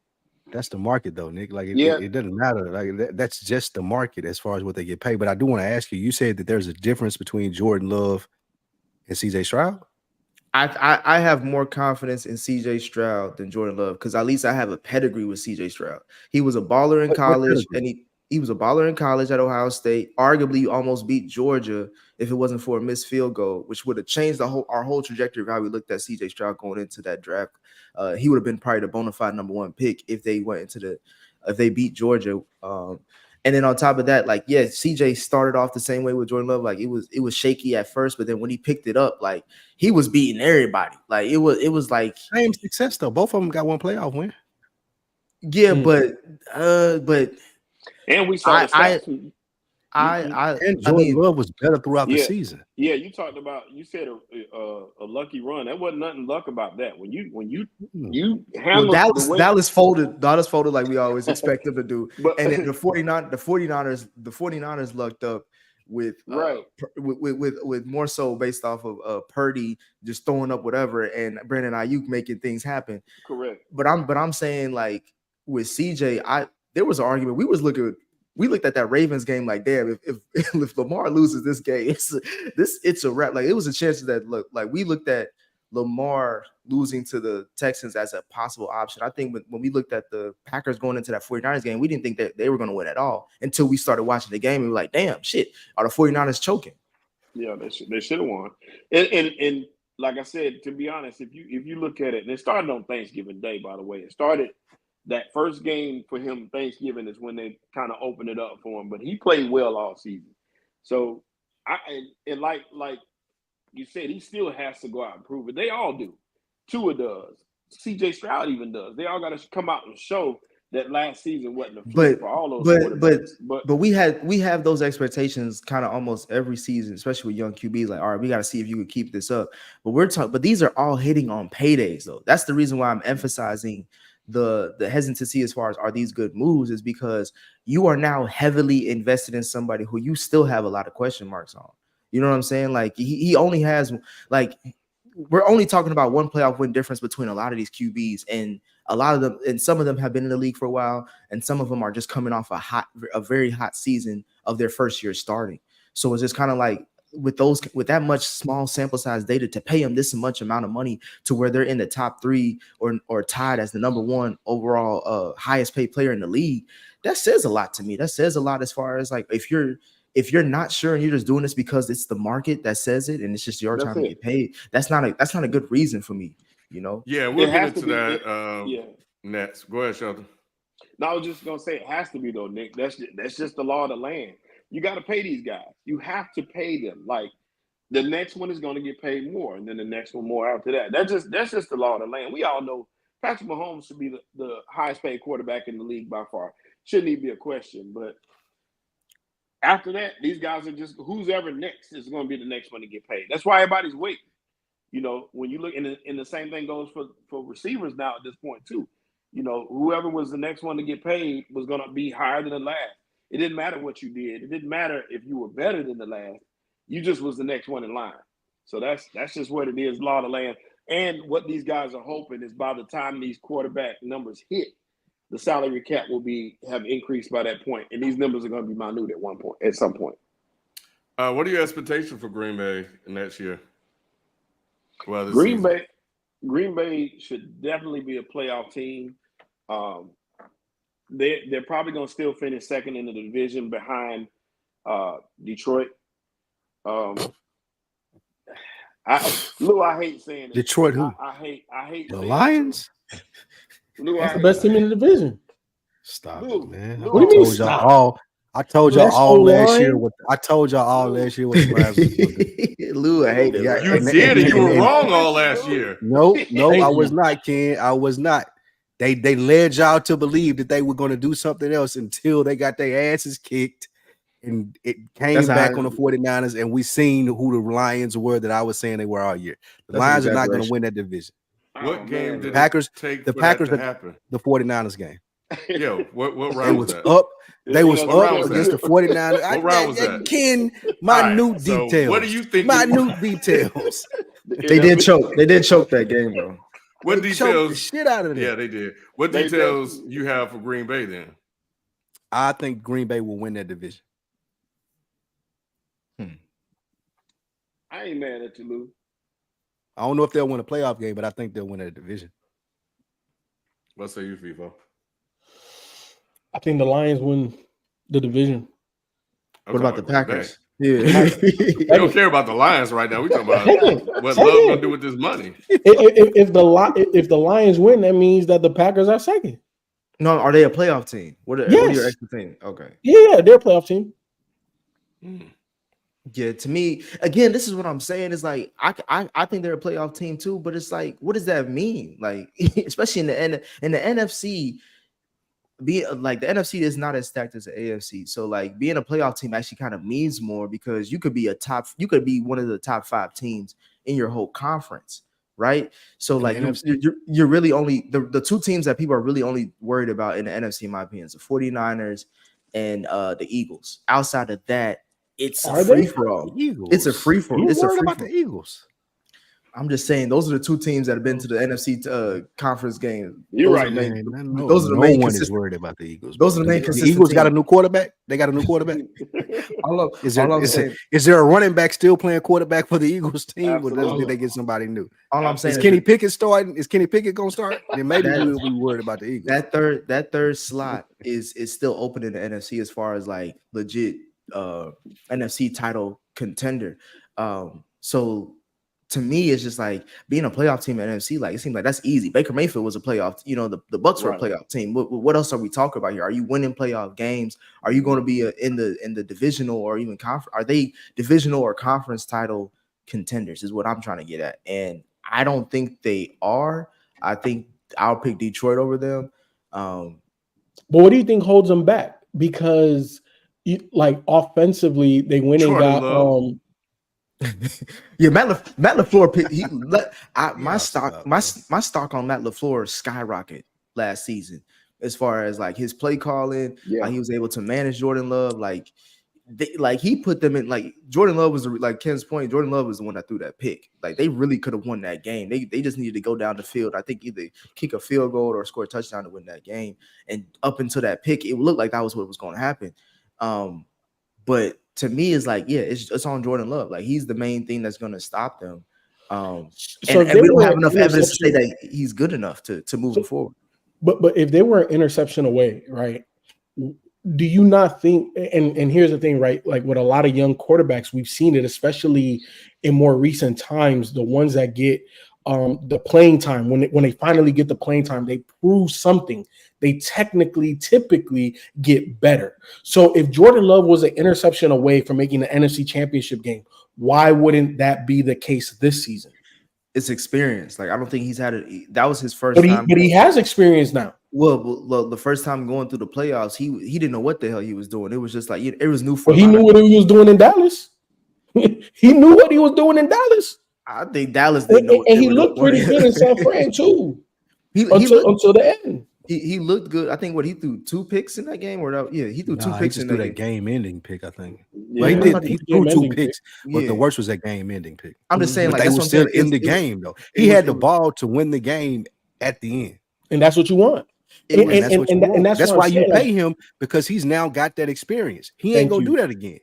That's the market, though, Nick. Like, it doesn't matter. Like, that's just the market as far as what they get paid. But I do want to ask you. You said that there's a difference between Jordan Love and CJ Stroud. I have more confidence in CJ Stroud than Jordan Love, because at least I have a pedigree with CJ Stroud. He was a baller in college, and he was a baller in college at Ohio State. Arguably almost beat Georgia if it wasn't for a missed field goal, which would have changed our whole trajectory of how we looked at CJ Stroud going into that draft. He would have been probably the bona fide number 1 pick if they beat Georgia. And then on top of that, like, yeah, CJ started off the same way with Jordan Love. Like, it was shaky at first, but then when he picked it up, like, he was beating everybody. Like, it was like same success though. Both of them got 1 playoff win. Yeah, but And we saw the stats. And Jordan Love was better throughout the season. Yeah, you talked about. You said a lucky run. That wasn't nothing luck about that. When you handled Dallas folded like we always expect them to do. And then the 49ers lucked up with more so based off of Purdy just throwing up whatever and Brandon Ayuk making things happen. Correct. But I'm saying, like, with CJ, there was an argument. We looked at that Ravens game like, damn, if Lamar loses this game, it's a wrap. Like, it was a chance that we looked at Lamar losing to the Texans as a possible option. I think when we looked at the Packers going into that 49ers game, we didn't think that they were going to win at all until we started watching the game. And we were like, damn, shit, are the 49ers choking? Yeah, they should have won. And like I said, to be honest, if you look at it, and it started on Thanksgiving Day, by the way. It started that first game for him, Thanksgiving, is when they kind of opened it up for him. But he played well all season. So like you said, he still has to go out and prove it. They all do. Tua does. CJ Stroud even does. They all got to come out and show that last season wasn't a fluke for all those quarterbacks. But we have those expectations kind of almost every season, especially with young QBs. Like, all right, we got to see if you can keep this up. But these are all hitting on paydays, though. That's the reason why I'm emphasizing the hesitancy as far as are these good moves, is because you are now heavily invested in somebody who you still have a lot of question marks on. You know what I'm saying? Like, he only has, like, we're only talking about one playoff win difference between a lot of these QBs, and a lot of them, and some of them have been in the league for a while, and some of them are just coming off a very hot season of their first year starting. So it's just kind of like, with that much small sample size data, to pay them this much amount of money to where they're in the top 3 or tied as the number 1 overall highest paid player in the league, that says a lot to me. That says a lot as far as, like, if you're not sure and you're just doing this because it's the market that says it and it's just your time to get paid, that's not a good reason for me, you know? Yeah, we'll get into that next. Go ahead, Shelton. No, I was just gonna say it has to be, though, Nick. That's just the law of the land. You got to pay these guys. You have to pay them. Like, the next one is going to get paid more, and then the next one more after that. That's just the law of the land. We all know Patrick Mahomes should be the highest paid quarterback in the league by far. Shouldn't even be a question, but after that, these guys are just, who's ever next is going to be the next one to get paid. That's why everybody's waiting. You know, when you look, and the same thing goes for receivers now at this point too. You know, whoever was the next one to get paid was going to be higher than the last. It didn't matter what you did. It didn't matter if you were better than the last. You just was the next one in line. So that's just what it is, law of the land. And what these guys are hoping is by the time these quarterback numbers hit, the salary cap will have increased by that point, and these numbers are going to be minute at some point. What are your expectations for Green Bay next year? Well, Green Bay should definitely be a playoff team. They're probably going to still finish second in the division behind Detroit. I hate saying it. Detroit who? I hate the Lions. That's the best team in the division. Stop it, man. What do you mean stop? I told y'all all last year what the Browns was going to do. Lou, I hate it. You did it. You were wrong all last year. No, I was not, Ken. I was not. They led y'all to believe that they were going to do something else until they got their asses kicked, and it came back on the 49ers, and we seen who the Lions were that I was saying they were all year. The Lions are not going to win that division. What game did the Packers take the for Packers that to happen? The 49ers game. Yo, what round was that? They was up against the 49ers. What round was that? Ken, minute details. What do you think? Minute details. They did choke. They did choke that game, bro. What details? The shit out of them. Yeah, they did. What details you have for Green Bay then? I think Green Bay will win that division. I ain't mad at you, Lou. I don't know if they'll win a playoff game, but I think they'll win that division. What say you, Fifo? I think the Lions win the division. What about the Packers? Yeah. We don't care about the Lions right now. We talking about what Love gonna do with this money. If the Lions win, that means that the Packers are second. No, are they a playoff team? What are your expectations? Okay. Yeah, they're a playoff team. Yeah, to me, again, this is what I'm saying. Is like I think they're a playoff team too, but it's like, what does that mean? Like, especially in the NFC, like the NFC is not as stacked as the AFC. So like being a playoff team actually kind of means more because you could be one of the top 5 teams in your whole conference, right? So like you're really only the 2 teams that people are really only worried about in the NFC, in my opinion, is the 49ers and the Eagles. Outside of that, it's a free for all. It's a free for all. It's worried about the Eagles. I'm just saying those are the 2 teams that have been to the NFC conference game. You're right, man. Those are the main. No one is worried about the Eagles. Those are the main. The Eagles got a new quarterback. They got a new quarterback. Is there a running back still playing quarterback for the Eagles team, or did they get somebody new? All I'm saying is Kenny Pickett starting. Is Kenny Pickett gonna start? Then maybe we'll be worried about the Eagles. That third slot is still open in the NFC as far as like legit NFC title contender. So. To me, it's just like being a playoff team at NFC. Like it seems like that's easy. Baker Mayfield was a playoff. The Bucs were a playoff team. What else are we talking about here? Are you winning playoff games? Are you going to be in the divisional or even conference? Are they divisional or conference title contenders? Is what I'm trying to get at. And I don't think they are. I think I'll pick Detroit over them. But what do you think holds them back? Because offensively, they went and got yeah, Matt LaFleur. My stock on Matt LaFleur skyrocketed last season as far as like his play calling. Yeah, he was able to manage Jordan Love. Like he put them in. Like Jordan Love was like Ken's point. Jordan Love was the one that threw that pick. Like they really could have won that game. They just needed to go down the field. I think either kick a field goal or score a touchdown to win that game. And up until that pick, it looked like that was what was going to happen. But to me, it's like, it's on Jordan Love. Like he's the main thing that's going to stop them. And we don't have enough evidence to say that he's good enough to move him forward. But if they were an interception away, right? Do you not think? And here's the thing, right? Like with a lot of young quarterbacks, we've seen it, especially in more recent times. The ones that get the playing time, when they finally get the playing time, they prove something. They typically get better. So if Jordan Love was an interception away from making the NFC Championship game, why wouldn't that be the case this season? It's experience. Like I don't think he's had it. That was his first time. But he has experience now. Well, the first time going through the playoffs, he didn't know what the hell he was doing. It was just like it was new for him. He knew what he was doing in Dallas. He knew what he was doing in Dallas. I think Dallas didn't know. And he looked pretty good in San Fran too. Until the end. He looked good. I think he threw 2 picks in that game, he threw 2 picks in that game-ending pick. I think. Yeah. Well, he threw 2 picks, but the worst was that game-ending pick. I'm just saying, they were still in the game though. He had the ball to win the game at the end, and that's what you want. And that's why you pay him, because he's now got that experience. He ain't gonna do that again.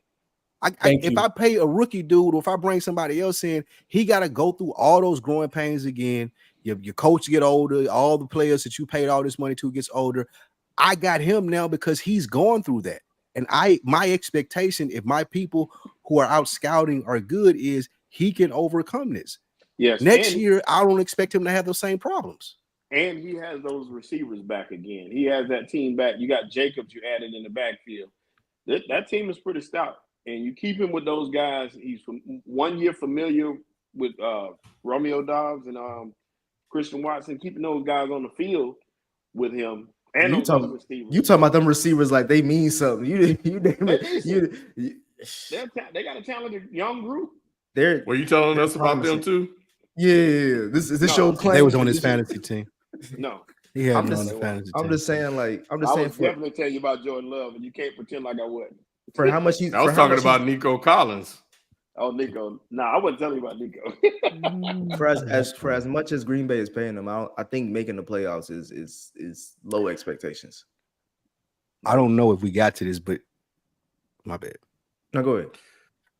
If I pay a rookie dude, or if I bring somebody else in, he got to go through all those growing pains again. Your coach get older, all the players that you paid all this money to gets older. I got him now because he's going through that. And my expectation, if my people who are out scouting are good, is he can overcome this. Yes. Next year, I don't expect him to have those same problems. And he has those receivers back again. He has that team back. You got Jacobs you added in the backfield. That team is pretty stout. And you keep him with those guys. He's from 1 year familiar with Romeo Dobbs and Christian Watson, keeping those guys on the field with him. And you talking about them receivers like they mean something. They got a talented young group. Were you telling us about them too? Yeah. This show claim they was on his fantasy team. No. He had on the fantasy team. I'm just saying, I would definitely tell you about Jordan Love, and you can't pretend like I wouldn't. For how much he's I was talking about Nico Collins. Oh, Nico. I wasn't telling you about Nico. for as much as Green Bay is paying him out, I think making the playoffs is low expectations. I don't know if we got to this, but my bad. No, go ahead.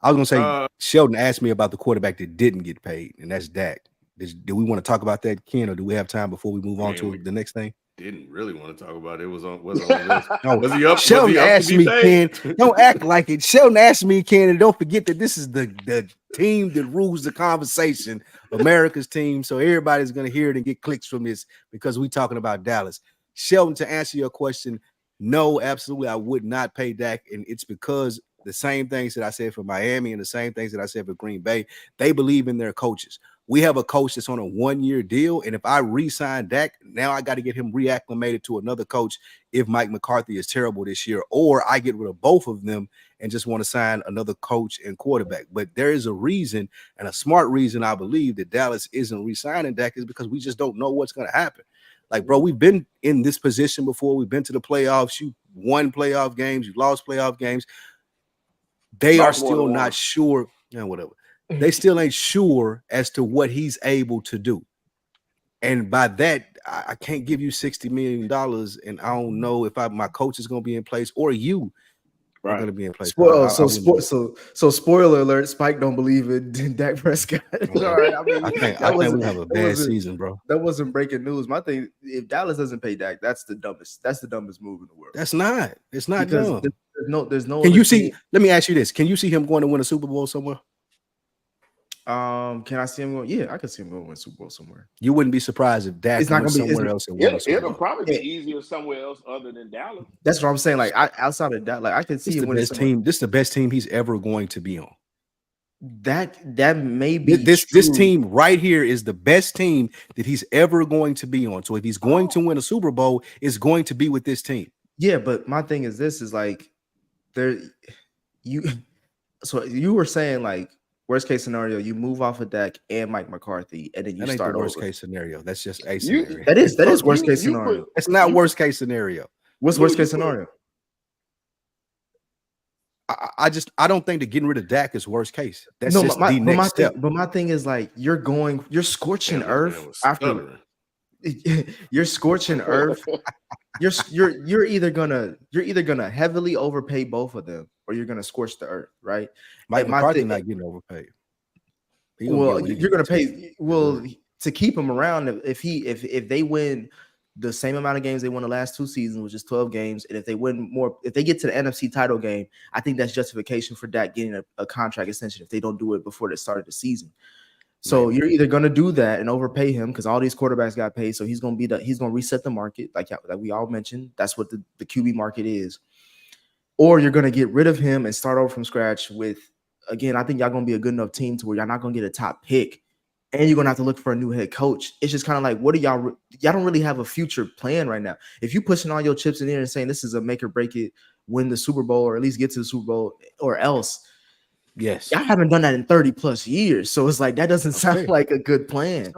I was gonna say Sheldon asked me about the quarterback that didn't get paid, and that's Dak. Do we want to talk about that, Ken, or do we have time before we move on to the next thing? Didn't really want to talk about it. It was on the list. No, was he up? Sheldon asked me, Ken. Don't act like it. Sheldon asked me, Ken, and don't forget that this is the team that rules the conversation, America's team. So everybody's gonna hear it and get clicks from this because we're talking about Dallas. Sheldon, to answer your question, no, absolutely, I would not pay Dak, and it's because the same things that I said for Miami and the same things that I said for Green Bay, they believe in their coaches. we have a coach that's on a 1-year deal, and if I re-sign Dak, now I got to get him reacclimated to another coach if Mike McCarthy is terrible this year, or I get rid of both of them and just want to sign another coach and quarterback. But there is a reason, and a smart reason, I believe, that Dallas isn't re-signing Dak is because we just don't know what's going to happen. Like, bro, we've been in this position before. We've been to the playoffs. You won playoff games. You lost playoff games. They are still not sure. Yeah, whatever. They still ain't sure as to what he's able to do. And by that, I can't give you $60 million, and I don't know if my coach is going to be in place or you are going to be in place. So spoiler alert, Spike don't believe in Dak Prescott. All right, I mean, I think we have a bad season, bro. That wasn't breaking news. My thing, if Dallas doesn't pay Dak, that's the dumbest move in the world. It's not dumb. There's no. Can you see? Let me ask you this: can you see him going to win a Super Bowl somewhere? Can I see him going? Yeah, I can see him going to win a Super Bowl somewhere. You wouldn't be surprised if Dak it's not went gonna be somewhere else and won a Super Bowl. It'll probably be easier somewhere else other than Dallas. That's what I'm saying. Like outside of that, like I can see him winning. This is the best team he's ever going to be on. That may be this team right here is the best team that he's ever going to be on. So if he's going to win a Super Bowl, it's going to be with this team. Yeah, but my thing is this is like so you were saying like worst case scenario, you move off of Dak and Mike McCarthy, and then you start the worst over. Case scenario. That's just a scenario. That is worst case scenario. It's not worst case scenario. What's worst case scenario? I don't think that getting rid of Dak is worst case. That's the next step. But my thing is like you're scorching earth after you're scorching earth. You're either gonna heavily overpay both of them, or you're gonna scorch the earth, right? Mike McCarthy not getting overpaid. You're gonna pay to keep him around if they win the same amount of games they won the last 2 seasons, which is 12 games, and if they win more, if they get to the NFC title game, I think that's justification for Dak getting a contract extension if they don't do it before the start of the season. So you're either going to do that and overpay him because all these quarterbacks got paid. So he's going to reset the market, like we all mentioned. That's what the QB market is. Or you're going to get rid of him and start over from scratch with, again, I think y'all going to be a good enough team to where y'all not going to get a top pick, and you're going to have to look for a new head coach. It's just kind of like, what do y'all don't really have a future plan right now. If you pushing all your chips in there and saying this is a make or break it, win the Super Bowl or at least get to the Super Bowl or else. Yes, y'all haven't done that in 30 plus years. So it's like, that doesn't sound like a good plan.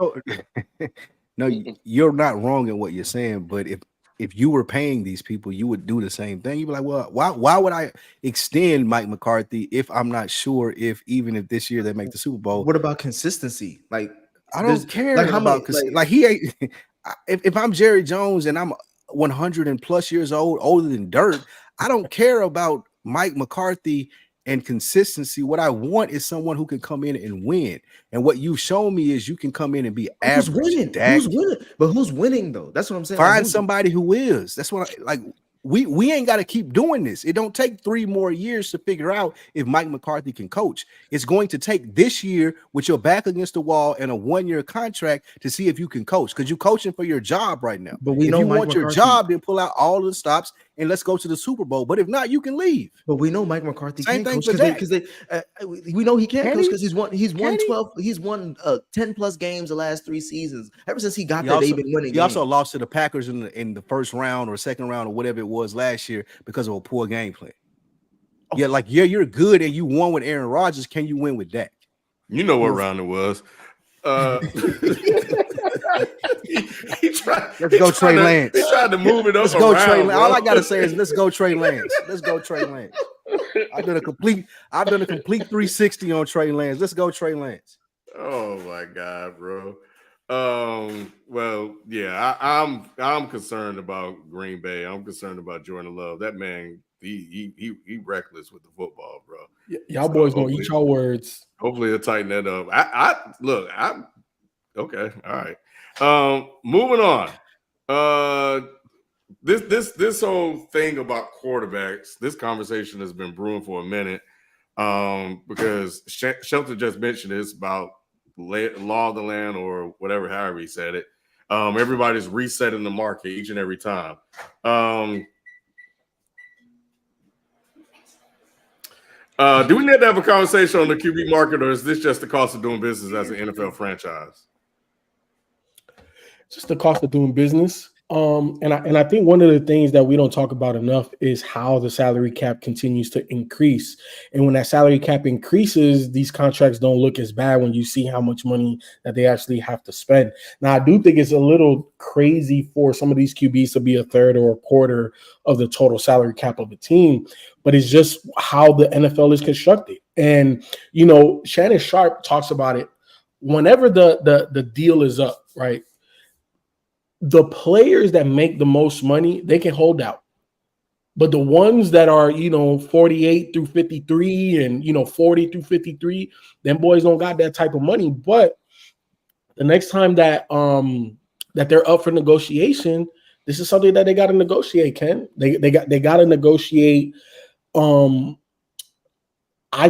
No, you're not wrong in what you're saying, but if you were paying these people, you would do the same thing. You'd be like, well, why would I extend Mike McCarthy if I'm not sure even if this year they make the Super Bowl? What about consistency? Like, I don't care about like he ain't. If I'm Jerry Jones and I'm 100 and plus years old, older than dirt, I don't care about Mike McCarthy and consistency. What I want is someone who can come in and win. And what you've shown me is you can come in and be average. Who's winning? But who's winning though? That's what I'm saying. Find somebody who is. That's what we ain't got to keep doing this. It don't take 3 more years to figure out if Mike McCarthy can coach. It's going to take this year with your back against the wall and a 1-year contract to see if you can coach, because you're coaching for your job right now. But if you want your job, then pull out all of the stops and let's go to the Super Bowl. But if not, you can leave. But we know Mike McCarthy can't coach because we know he can't coach because he's won 10 plus games the last 3 seasons. Ever since he got there, they've been winning. He also lost to the Packers in the first round or second round or whatever it was last year because of a poor game plan. You're good and you won with Aaron Rodgers. Can you win with Dak? You know what round it was. He tried. Let's go Trey Lance. He tried to move it up. Let's go Trey Lance. All I gotta say is let's go Trey Lance. Let's go Trey Lance. I've done a complete 360 on Trey Lance. Let's go Trey Lance. Oh my God, bro. Well, yeah, I'm concerned about Green Bay. I'm concerned about Jordan Love. That man, he reckless with the football, bro. Y'all boys gonna eat your words. Hopefully they'll tighten that up. I'm okay. All right. Moving on. This whole thing about quarterbacks, this conversation has been brewing for a minute. Because Shelton just mentioned this about law of the land or whatever, however he said it. Everybody's resetting the market each and every time. Do we need to have a conversation on the QB market, or is this just the cost of doing business as an NFL franchise? Just the cost of doing business. And I think one of the things that we don't talk about enough is how the salary cap continues to increase. And when that salary cap increases, these contracts don't look as bad when you see how much money that they actually have to spend. Now, I do think it's a little crazy for some of these QBs to be a third or a quarter of the total salary cap of a team, but it's just how the NFL is constructed. And, you know, Shannon Sharp talks about it. Whenever the deal is up, right? The players that make the most money, they can hold out. But the ones that are, 48 through 53 and, 40 through 53, them boys don't got that type of money. But the next time that they're up for negotiation, this is something that they got to negotiate, Ken. They got to negotiate. I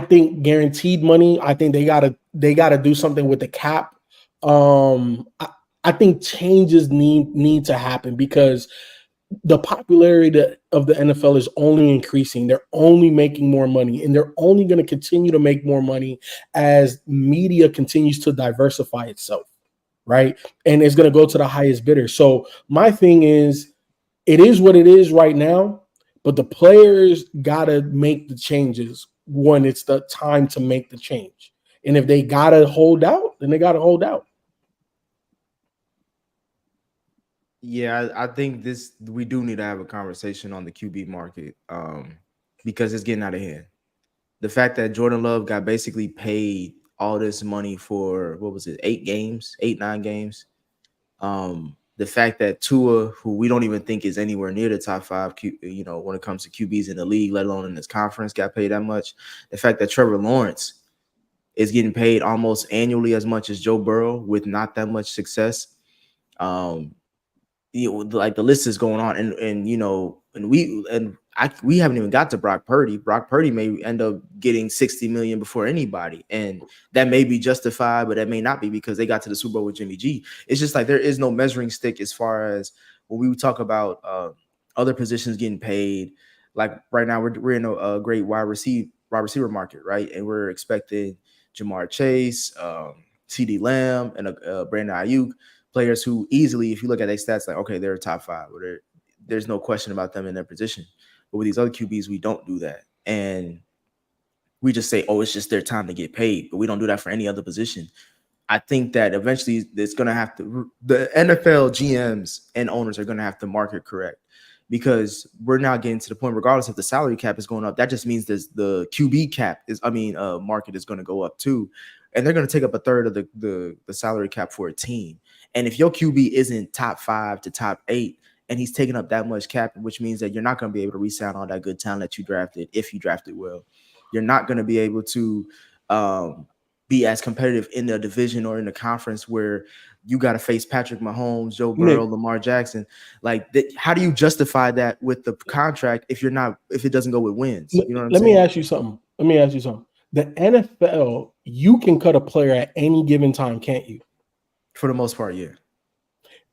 think guaranteed money. I think they gotta do something with the cap. I think changes need to happen because the popularity of the NFL is only increasing. They're only making more money, and they're only going to continue to make more money as media continues to diversify itself, right? And it's going to go to the highest bidder. So my thing is, it is what it is right now, but the players got to make the changes when it's the time to make the change. And if they got to hold out, then they got to hold out. Yeah, I think we do need to have a conversation on the QB market because it's getting out of hand. The fact that Jordan Love got basically paid all this money for, 8 games, 9 games. The fact that Tua, who we don't even think is anywhere near the top 5, when it comes to QBs in the league, let alone in this conference, got paid that much. The fact that Trevor Lawrence is getting paid almost annually as much as Joe Burrow with not that much success. Like the list is going on, and we haven't even got to Brock Purdy. Brock Purdy may end up getting $60 million before anybody, and that may be justified, but that may not be because they got to the Super Bowl with Jimmy G. It's just like there is no measuring stick as far as when we talk about other positions getting paid. Like right now, we're in a great wide receiver market, right? And we're expecting Jamar Chase, CD Lamb, and Brandon Ayuk. Players who easily, if you look at their stats, like, okay, they're a top 5, or there's no question about them in their position. But with these other QBs, we don't do that. And we just say, oh, it's just their time to get paid. But we don't do that for any other position. I think that eventually it's going to have to – the NFL GMs and owners are going to have to market correct because we're now getting to the point, regardless if the salary cap is going up, that just means the QB cap market is going to go up too. And they're going to take up a third of the salary cap for a team. And if your QB isn't top 5 to top 8 and he's taking up that much cap, which means that you're not going to be able to re-sign all that good talent that you drafted if you drafted well. You're not going to be able to be as competitive in the division or in the conference where you got to face Patrick Mahomes, Joe Burrow, Lamar Jackson. Like, how do you justify that with the contract if it doesn't go with wins? You know what I'm saying? Let me ask you something. The NFL, you can cut a player at any given time, can't you? For the most part, yeah.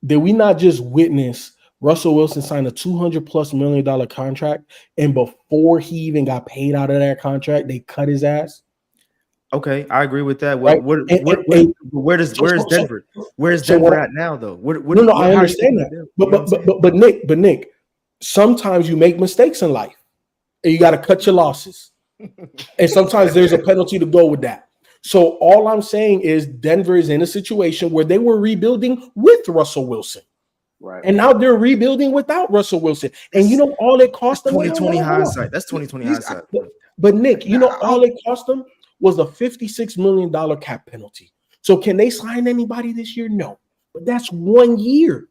Did we not just witness Russell Wilson sign a $200+ million contract, and before he even got paid out of that contract, they cut his ass? Okay, I agree with that. Right? Where is Denver? Where is Denver at now, though? I understand that. But Nick, sometimes you make mistakes in life, and you got to cut your losses, and sometimes there's a penalty to go with that. So all I'm saying is Denver is in a situation where they were rebuilding with Russell Wilson. Right. And now they're rebuilding without Russell Wilson. And all it cost them? 2020 hindsight. That's 2020 hindsight. But Nick, all it cost them was a $56 million cap penalty. So can they sign anybody this year? No. But that's 1 year.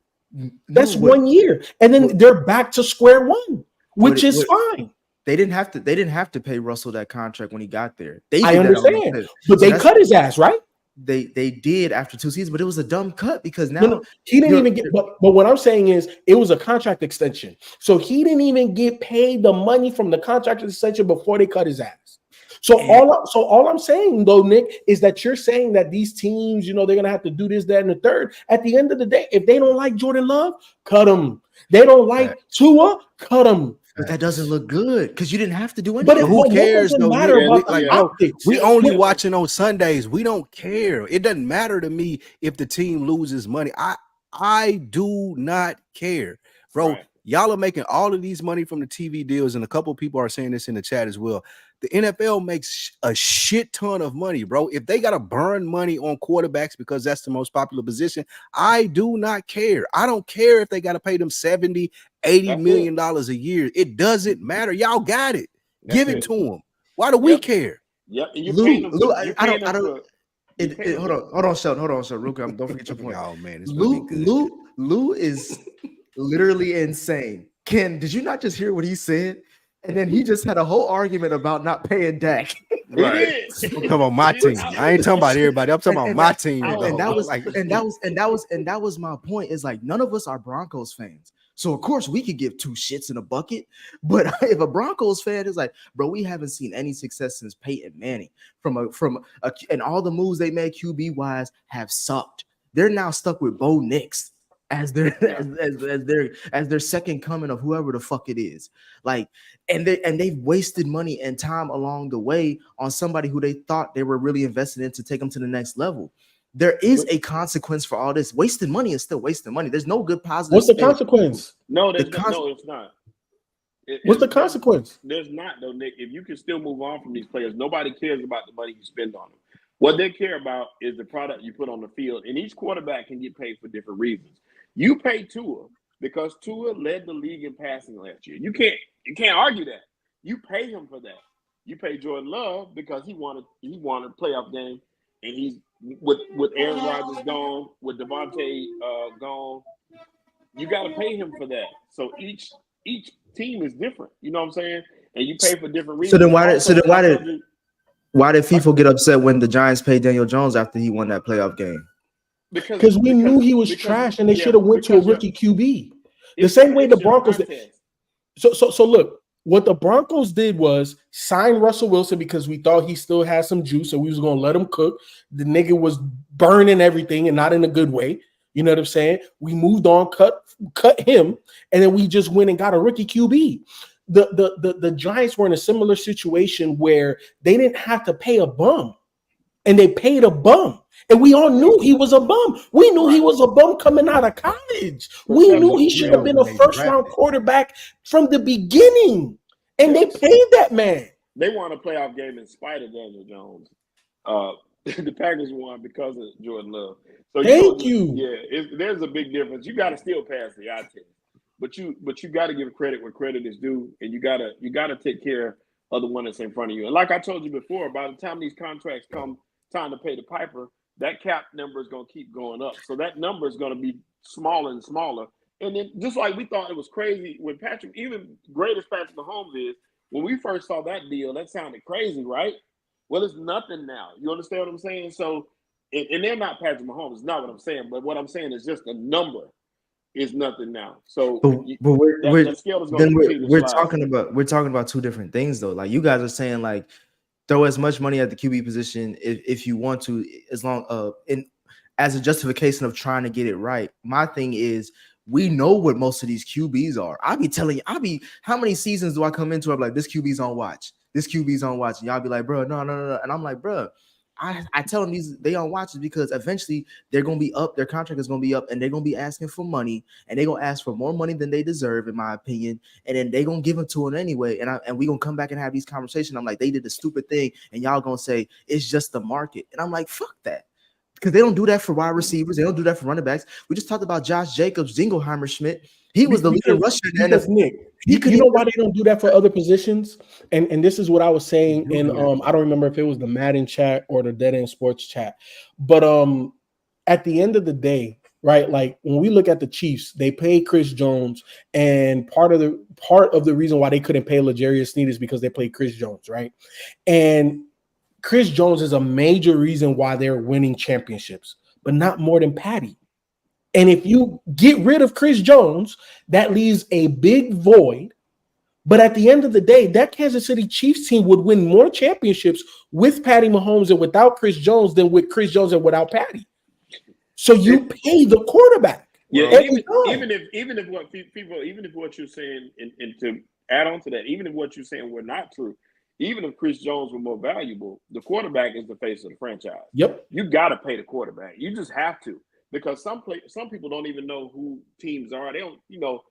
That's 1 year. And then they're back to square one, which is fine. They didn't have to pay Russell that contract when he got there. I understand, but they cut his ass, right? They did after 2 seasons, but it was a dumb cut because now he didn't even get. But what I'm saying is, it was a contract extension, so he didn't even get paid the money from the contract extension before they cut his ass. So all I'm saying though, Nick, is that you're saying that these teams, they're gonna have to do this, that, and the third. At the end of the day, if they don't like Jordan Love, cut him. They don't like Tua, cut him. But that doesn't look good because you didn't have to do anything. But who cares though? Matter about Like, optics. We only watching on Sundays. We don't care. It doesn't matter to me if the team loses money. I do not care, bro. Right. Y'all are making all of these money from the TV deals, and a couple of people are saying this in the chat as well. The NFL makes a shit ton of money, bro. If they got to burn money on quarterbacks because that's the most popular position, I do not care. I don't care if they got to pay them 70, 80 million dollars a year. It doesn't matter. Y'all got it. Give it to them. Why do we care? Yep. And Lou, I don't. Hold on, Sheldon. Real quick. Don't forget your point. Oh man, Lou is literally insane. Ken, did you not just hear what he said? And then he just had a whole argument about not paying Dak. Right. I'm talking about my team. I ain't talking about everybody. I'm talking about my team. And that was my point. Is like none of us are Broncos fans. So of course we could give two shits in a bucket. But if a Broncos fan is like, bro, we haven't seen any success since Peyton Manning and all the moves they made QB wise have sucked. They're now stuck with Bo Nix as their second coming of whoever the fuck it is. Like, and they've wasted money and time along the way on somebody who they thought they were really invested in to take them to the next level. There is a consequence for all this. Wasting money is still wasting money. There's no good positive. What's the consequence? No, it's not. What's the consequence? There's not, though, Nick. If you can still move on from these players, nobody cares about the money you spend on them. What they care about is the product you put on the field. And each quarterback can get paid for different reasons. You pay Tua because Tua led the league in passing last year. You can't argue that. You pay him for that. You pay Jordan Love because he won a playoff game, and he's with Aaron Rodgers gone, with Devontae gone. You got to pay him for that. So each team is different. You know what I'm saying? And you pay for different reasons. Why did Fifo get upset when the Giants paid Daniel Jones after he won that playoff game? Because we knew he was trash, and they should have went to a rookie QB. The same way the Broncos did. So look, what the Broncos did was sign Russell Wilson because we thought he still had some juice, and we was gonna let him cook. The nigga was burning everything, and not in a good way. You know what I'm saying? We moved on, cut him, and then we just went and got a rookie QB. The Giants were in a similar situation where they didn't have to pay a bum, and they paid a bum. And we all knew he was a bum. We knew he was a bum coming out of college. We knew he should have been a first-round quarterback from the beginning. And they paid that man. They won a playoff game in spite of Daniel Jones. The Packers won because of Jordan Love. So Thank you. Yeah, there's a big difference. You got to still pass the eye test, but you got to give credit where credit is due, and you gotta take care of the one that's in front of you. And like I told you before, by the time these contracts come time to pay the piper, that cap number is going to keep going up. So that number is going to be smaller and smaller. And then just like we thought it was crazy when Patrick, even great as Patrick Mahomes is, when we first saw that deal, that sounded crazy, right? Well, it's nothing now. You understand what I'm saying? So, and they're not Patrick Mahomes. It's not what I'm saying. But what I'm saying is just the number is nothing now. So, we're talking about two different things, though. Like you guys are saying, like, throw as much money at the QB position if you want to, as long as a justification of trying to get it right. My thing is, we know what most of these QBs are. How many seasons do I come into? I'm like, this QB's on watch. This QB's on watch. And y'all be like, bro, no. And I'm like, bro, I tell them they on watch because eventually they're going to be up. Their contract is going to be up, and they're going to be asking for money, and they're going to ask for more money than they deserve, in my opinion. And then they're going to give it to them anyway. And we going to come back and have these conversations. I'm like, they did the stupid thing, and y'all going to say it's just the market. And I'm like, fuck that. Because they don't do that for wide receivers. They don't do that for running backs. We just talked about Josh Jacobs, Zingleheimer Schmidt. He was the leader rusher. Nick, you know why they don't do that for other positions? And this is what I was saying in I don't remember if it was the Madden chat or the Dead End Sports chat. But at the end of the day, right? Like when we look at the Chiefs, they paid Chris Jones, and part of the reason why they couldn't pay L'Jarius Sneed is because they played Chris Jones, right? And Chris Jones is a major reason why they're winning championships, but not more than Patty. And if you get rid of Chris Jones, that leaves a big void. But at the end of the day, that Kansas City Chiefs team would win more championships with Patty Mahomes and without Chris Jones than with Chris Jones and without Patty. So you pay the quarterback. Yeah, even if what you're saying, and to add on to that, even if what you're saying were not true, even if Chris Jones were more valuable, the quarterback is the face of the franchise. Yep. You got to pay the quarterback. You just have to, because some people don't even know who teams are. They don't know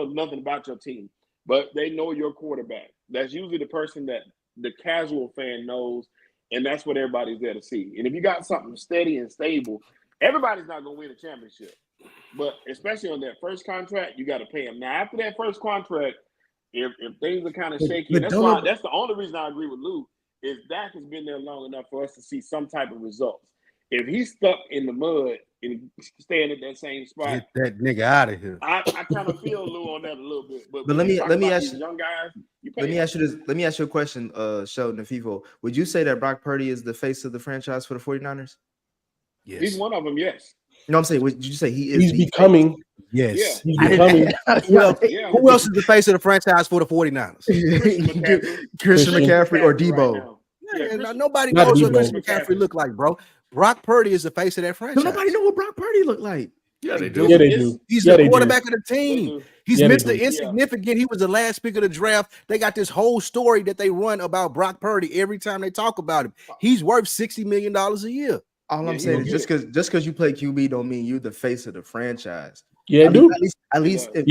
nothing about your team, but they know your quarterback. That's usually the person that the casual fan knows, and that's what everybody's there to see. And if you got something steady and stable, everybody's not going to win a championship. But especially on that first contract, you got to pay him. Now, after that first contract, if things are kind of shaky, that's the only reason I agree with Lou, is Dak has been there long enough for us to see some type of results. If he's stuck in the mud and staying at that same spot, get that nigga out of here. I kind of feel Lou on that a little bit. But let me ask you, young guys. Let me ask you a question, Sheldon and Fifo. Would you say that Brock Purdy is the face of the franchise for the 49ers? Yes. He's one of them, yes. You know what I'm saying? Did you say he is? He's becoming. Yes. Yeah. He's becoming. Who else is the face of the franchise for the 49ers? Christian McCaffrey or Debo? Right nobody knows what Christian McCaffrey look like, bro. Brock Purdy is the face of that franchise. Nobody know what Brock Purdy look like. Yeah, they do. Yeah, they do. He's the quarterback of the team. He's Mr. Insignificant. He was the last pick of the draft. They got this whole story that they run about Brock Purdy every time they talk about him. He's worth $60 million a year. All I'm saying is just because you play QB don't mean you're the face of the franchise. Yeah, I do. At least do.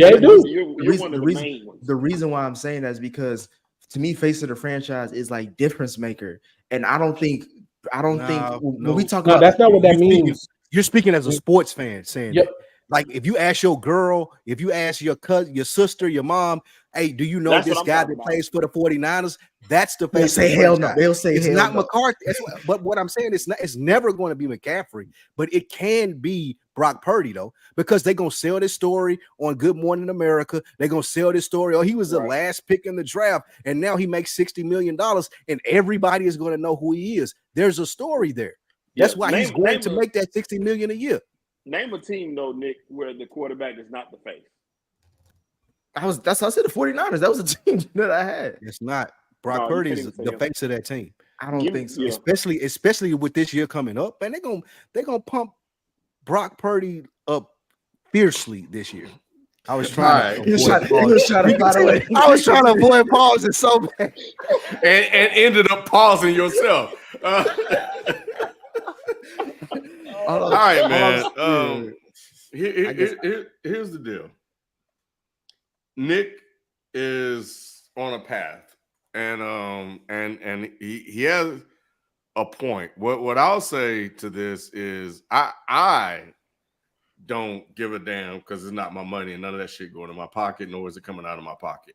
The reason why I'm saying that is because to me, face of the franchise is like difference maker, and I don't think when we talk about that's not what that means. You're speaking as a sports fan, saying that. Like if you ask your girl, if you ask your cousin, your sister, your mom, hey, do you know this guy that plays for the 49ers? That's the face. They'll say hell no. They'll say it's hell not no. McCarthy. But what I'm saying is it's never going to be McCaffrey, but it can be Brock Purdy though, because they're gonna sell this story on Good Morning America. They're gonna sell this story. Oh, he was the last pick in the draft, and now he makes $60 million, and everybody is going to know who he is. There's a story there. That's why he's going to make that $60 million a year. Name a team though, Nick, where the quarterback is not the face. That's how I said the 49ers. That was a team that I had. It's not. Brock Purdy is the face of that team. I don't think so. Especially with this year coming up, and they're gonna pump Brock Purdy up fiercely this year. I was trying I was trying to avoid pauses so bad. And ended up pausing yourself. All right, man. Here's the deal. Nick is on a path, and he has a point. What I'll say to this is I don't give a damn because it's not my money and none of that shit going in my pocket, nor is it coming out of my pocket.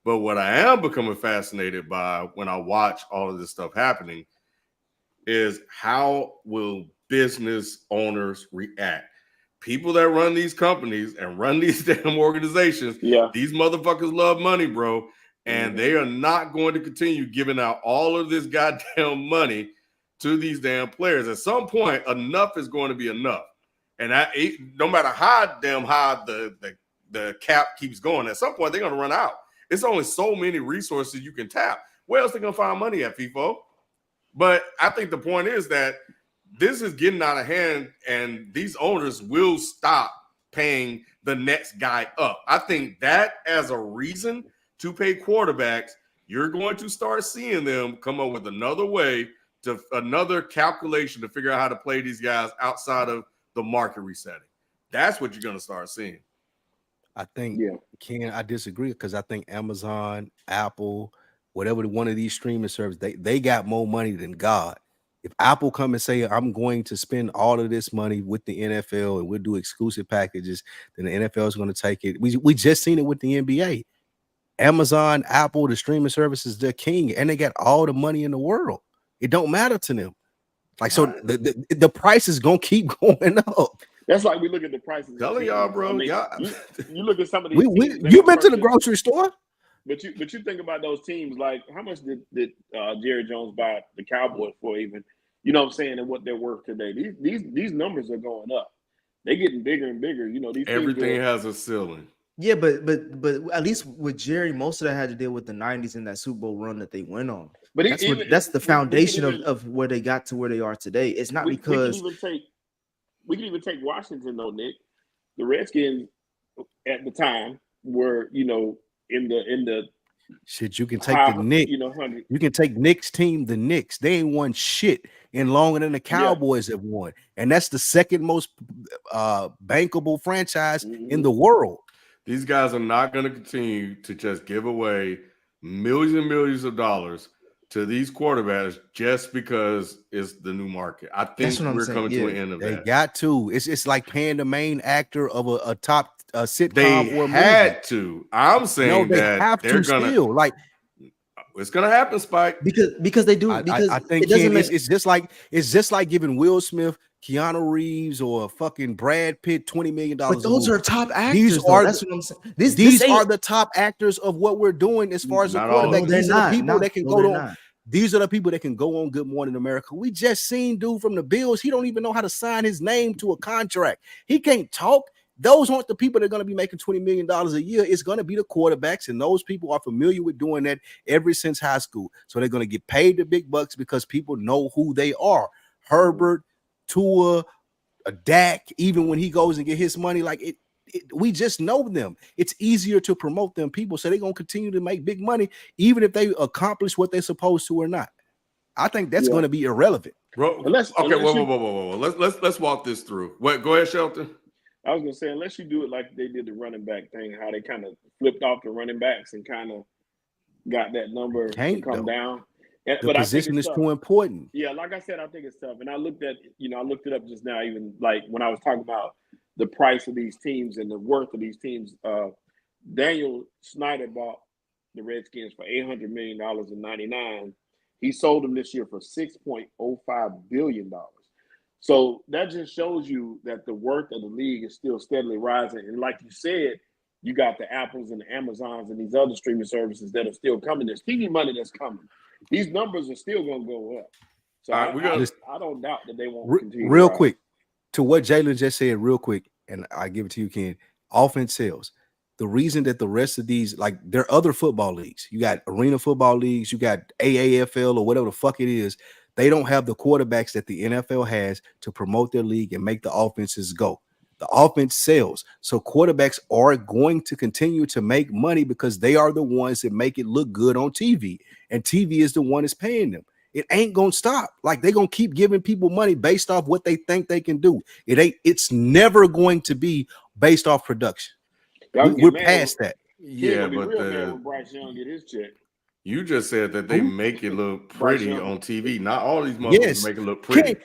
But what I am becoming fascinated by when I watch all of this stuff happening is how will business owners react? People that run these companies and run these damn organizations, these motherfuckers love money, bro. And they are not going to continue giving out all of this goddamn money to these damn players. At some point, enough is going to be enough. And no matter how damn high the cap keeps going, at some point they're going to run out. It's only so many resources you can tap. Where else they going to find money at, Fifo? But I think the point is that this is getting out of hand, and these owners will stop paying the next guy up. I think that as a reason to pay quarterbacks, you're going to start seeing them come up with another calculation to figure out how to play these guys outside of the market resetting. That's what you're going to start seeing. I think, Ken, I disagree because I think Amazon, Apple, whatever one of these streaming services, they got more money than God. If Apple come and say, I'm going to spend all of this money with the NFL and we'll do exclusive packages, then the NFL is going to take it. We just seen it with the NBA. Amazon, Apple, the streaming services, they're king, and they got all the money in the world. It don't matter to them. Like, so the price is going to keep going up. That's like we look at the prices. Telling y'all, bro. You look at some of these teams. You've been to the grocery store? But you think about those teams, like how much did Jerry Jones buy the Cowboys for even, you know what I'm saying, and what they're worth today. These numbers are going up. They're getting bigger and bigger. You know, everything has a ceiling. Yeah, but at least with Jerry, most of that had to deal with the 90s and that Super Bowl run that they went on. But that's the foundation of where they got to where they are today. It's not because we can even take Washington though, Nick. The Redskins at the time were, you know, in the Shit, you can take the Knicks. 100. You can take Knicks team, the Knicks. They ain't won shit in longer than the Cowboys have won, and that's the second most bankable franchise in the world. These guys are not going to continue to just give away millions and millions of dollars to these quarterbacks just because it's the new market. I think we're coming to an end of that. They got to. It's like paying the main actor of a top sitcom they or had movie. to. I'm saying they that have they're to gonna still like. It's gonna happen, Spike. Because they do. Because I think it's just like giving Will Smith, Keanu Reeves, or fucking Brad Pitt $20 million. But those are top actors. These are that's what I'm saying. These are the top actors of what we're doing as far as the quarterback. These are the people that can go on. These are the people that can go on Good Morning America. We just seen dude from the Bills. He don't even know how to sign his name to a contract. He can't talk. Those aren't the people that are going to be making $20 million a year. It's going to be the quarterbacks, and those people are familiar with doing that ever since high school. So they're going to get paid the big bucks because people know who they are. Herbert, Tua, Dak, even when he goes and get his money, like it, we just know them. It's easier to promote them people, so they're going to continue to make big money, even if they accomplish what they're supposed to or not. I think that's going to be irrelevant. Whoa. Let's walk this through. What? Go ahead, Shelton. I was gonna say, unless you do it like they did the running back thing, how they kind of flipped off the running backs and kind of got that number to come down. The position is too important. Yeah, like I said, I think it's tough. And I looked it up just now, even like when I was talking about the price of these teams and the worth of these teams. Daniel Snyder bought the Redskins for $800 million in '99. He sold them this year for $6.05 billion. So that just shows you that the worth of the league is still steadily rising. And like you said, you got the Apples and the Amazons and these other streaming services that are still coming. There's TV money that's coming. These numbers are still going to go up. So I don't doubt that they won't continue. Real quick, to what Jalen just said real quick, and I give it to you, Ken, offense sells. The reason that the rest of these, like there are other football leagues. You got arena football leagues, you got AAFL or whatever the fuck it is. They don't have the quarterbacks that the NFL has to promote their league and make the offenses go. The offense sells. So quarterbacks are going to continue to make money because they are the ones that make it look good on TV. And TV is the one that's paying them. It ain't going to stop. Like they're going to keep giving people money based off what they think they can do. It's never going to be based off production. We're past that. Yeah, but when Bryce Young get his check. You just said that they make it look pretty on TV. Not all these motherfuckers make it look pretty.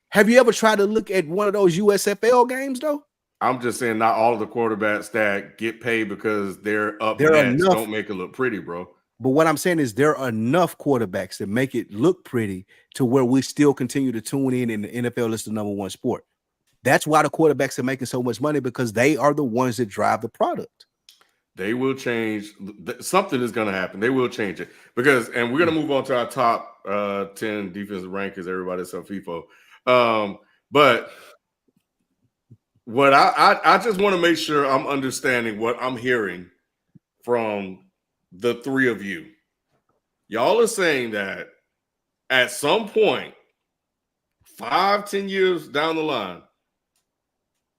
Have you ever tried to look at one of those USFL games, though? I'm just saying not all of the quarterbacks that get paid because they're up next don't make it look pretty, bro. But what I'm saying is there are enough quarterbacks that make it look pretty to where we still continue to tune in, and the NFL is the number one sport. That's why the quarterbacks are making so much money, because they are the ones that drive the product. They will change. Something is going to happen. They will change it and we're going to move on to our top 10 defensive rankings. Everybody's on Fifo. But what I just want to make sure I'm understanding what I'm hearing from the three of you. Y'all are saying that at some point, 5-10 years down the line,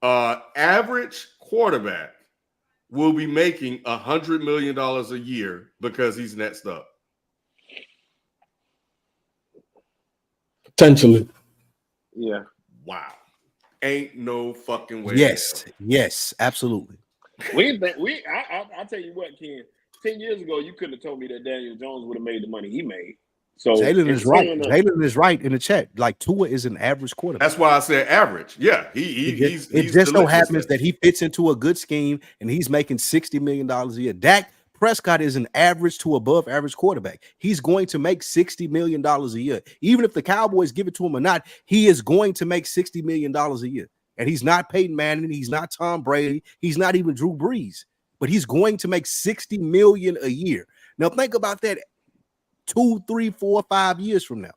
average quarterback will be making $100 million a year because he's next up. Potentially. Yeah. Wow. Ain't no fucking way. Yes, absolutely. I'll tell you what, Ken. 10 years ago, you couldn't have told me that Daniel Jones would have made the money he made. So Jalen is right. Jalen is right in the chat. Like Tua is an average quarterback. That's why I said average. Yeah, he's it just so happens that he fits into a good scheme and he's making $60 million a year. Dak Prescott is an average to above average quarterback. He's going to make $60 million a year. Even if the Cowboys give it to him or not, he is going to make $60 million a year. And he's not Peyton Manning. He's not Tom Brady. He's not even Drew Brees. But he's going to make $60 million a year. Now think about that 2, 3, 4, 5 years from now.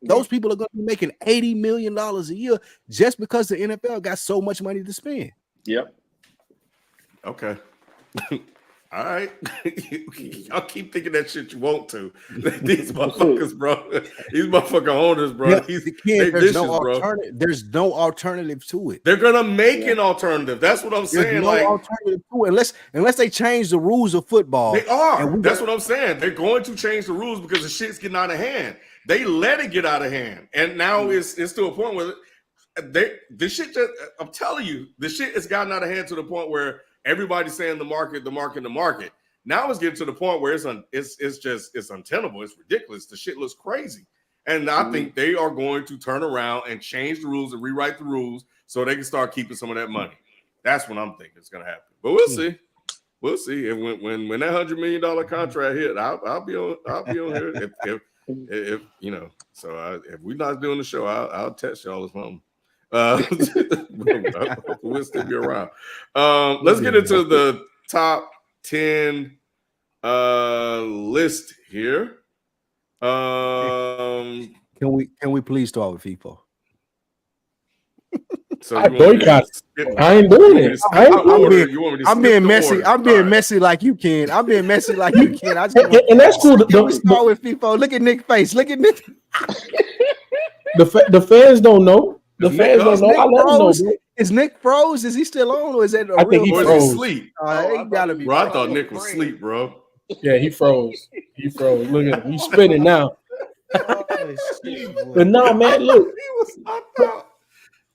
Those people are going to be making $80 million a year just because the NFL got so much money to spend. Yep. Okay. All right. Y'all keep thinking that shit you want to. These motherfuckers, bro. These motherfucker owners, bro. Yeah, They there's vicious, no bro. alternative. There's no alternative to it. They're gonna make an alternative. That's what I'm There's saying. no alternative to it unless they change the rules of football. They are. That's what I'm saying. They're going to change the rules because the shit's getting out of hand. They let it get out of hand, and now it's to a point where this shit. I'm telling you, the shit has gotten out of hand to the point where everybody's saying the market. Now it's getting to the point where it's untenable. It's ridiculous. The shit looks crazy. And I think they are going to turn around and change the rules and rewrite the rules so they can start keeping some of that money. That's what I'm thinking is going to happen. But we'll see. We'll see. And when that $100 million contract hit, I'll be on here. If you know, so if we're not doing the show, I'll text y'all or something. We'll still be around. Let's get into the top 10 list here. Can we please start with Fifo? So I boycott. I ain't doing it. I'm being messy. I'm being messy like you can. I'm being messy like you can. And that's cool. Can we start with Fifo? Look at Nick's face. Look at Nick. The fans don't know. The fans don't know. I let them know. Bro. Is Nick froze? Is he still on, or is that I think he froze. Asleep? He gotta be. Bro, I thought Nick was asleep, bro. Yeah, he froze. He froze. Look at him. He's spinning now. But no, man, look. He was knocked out.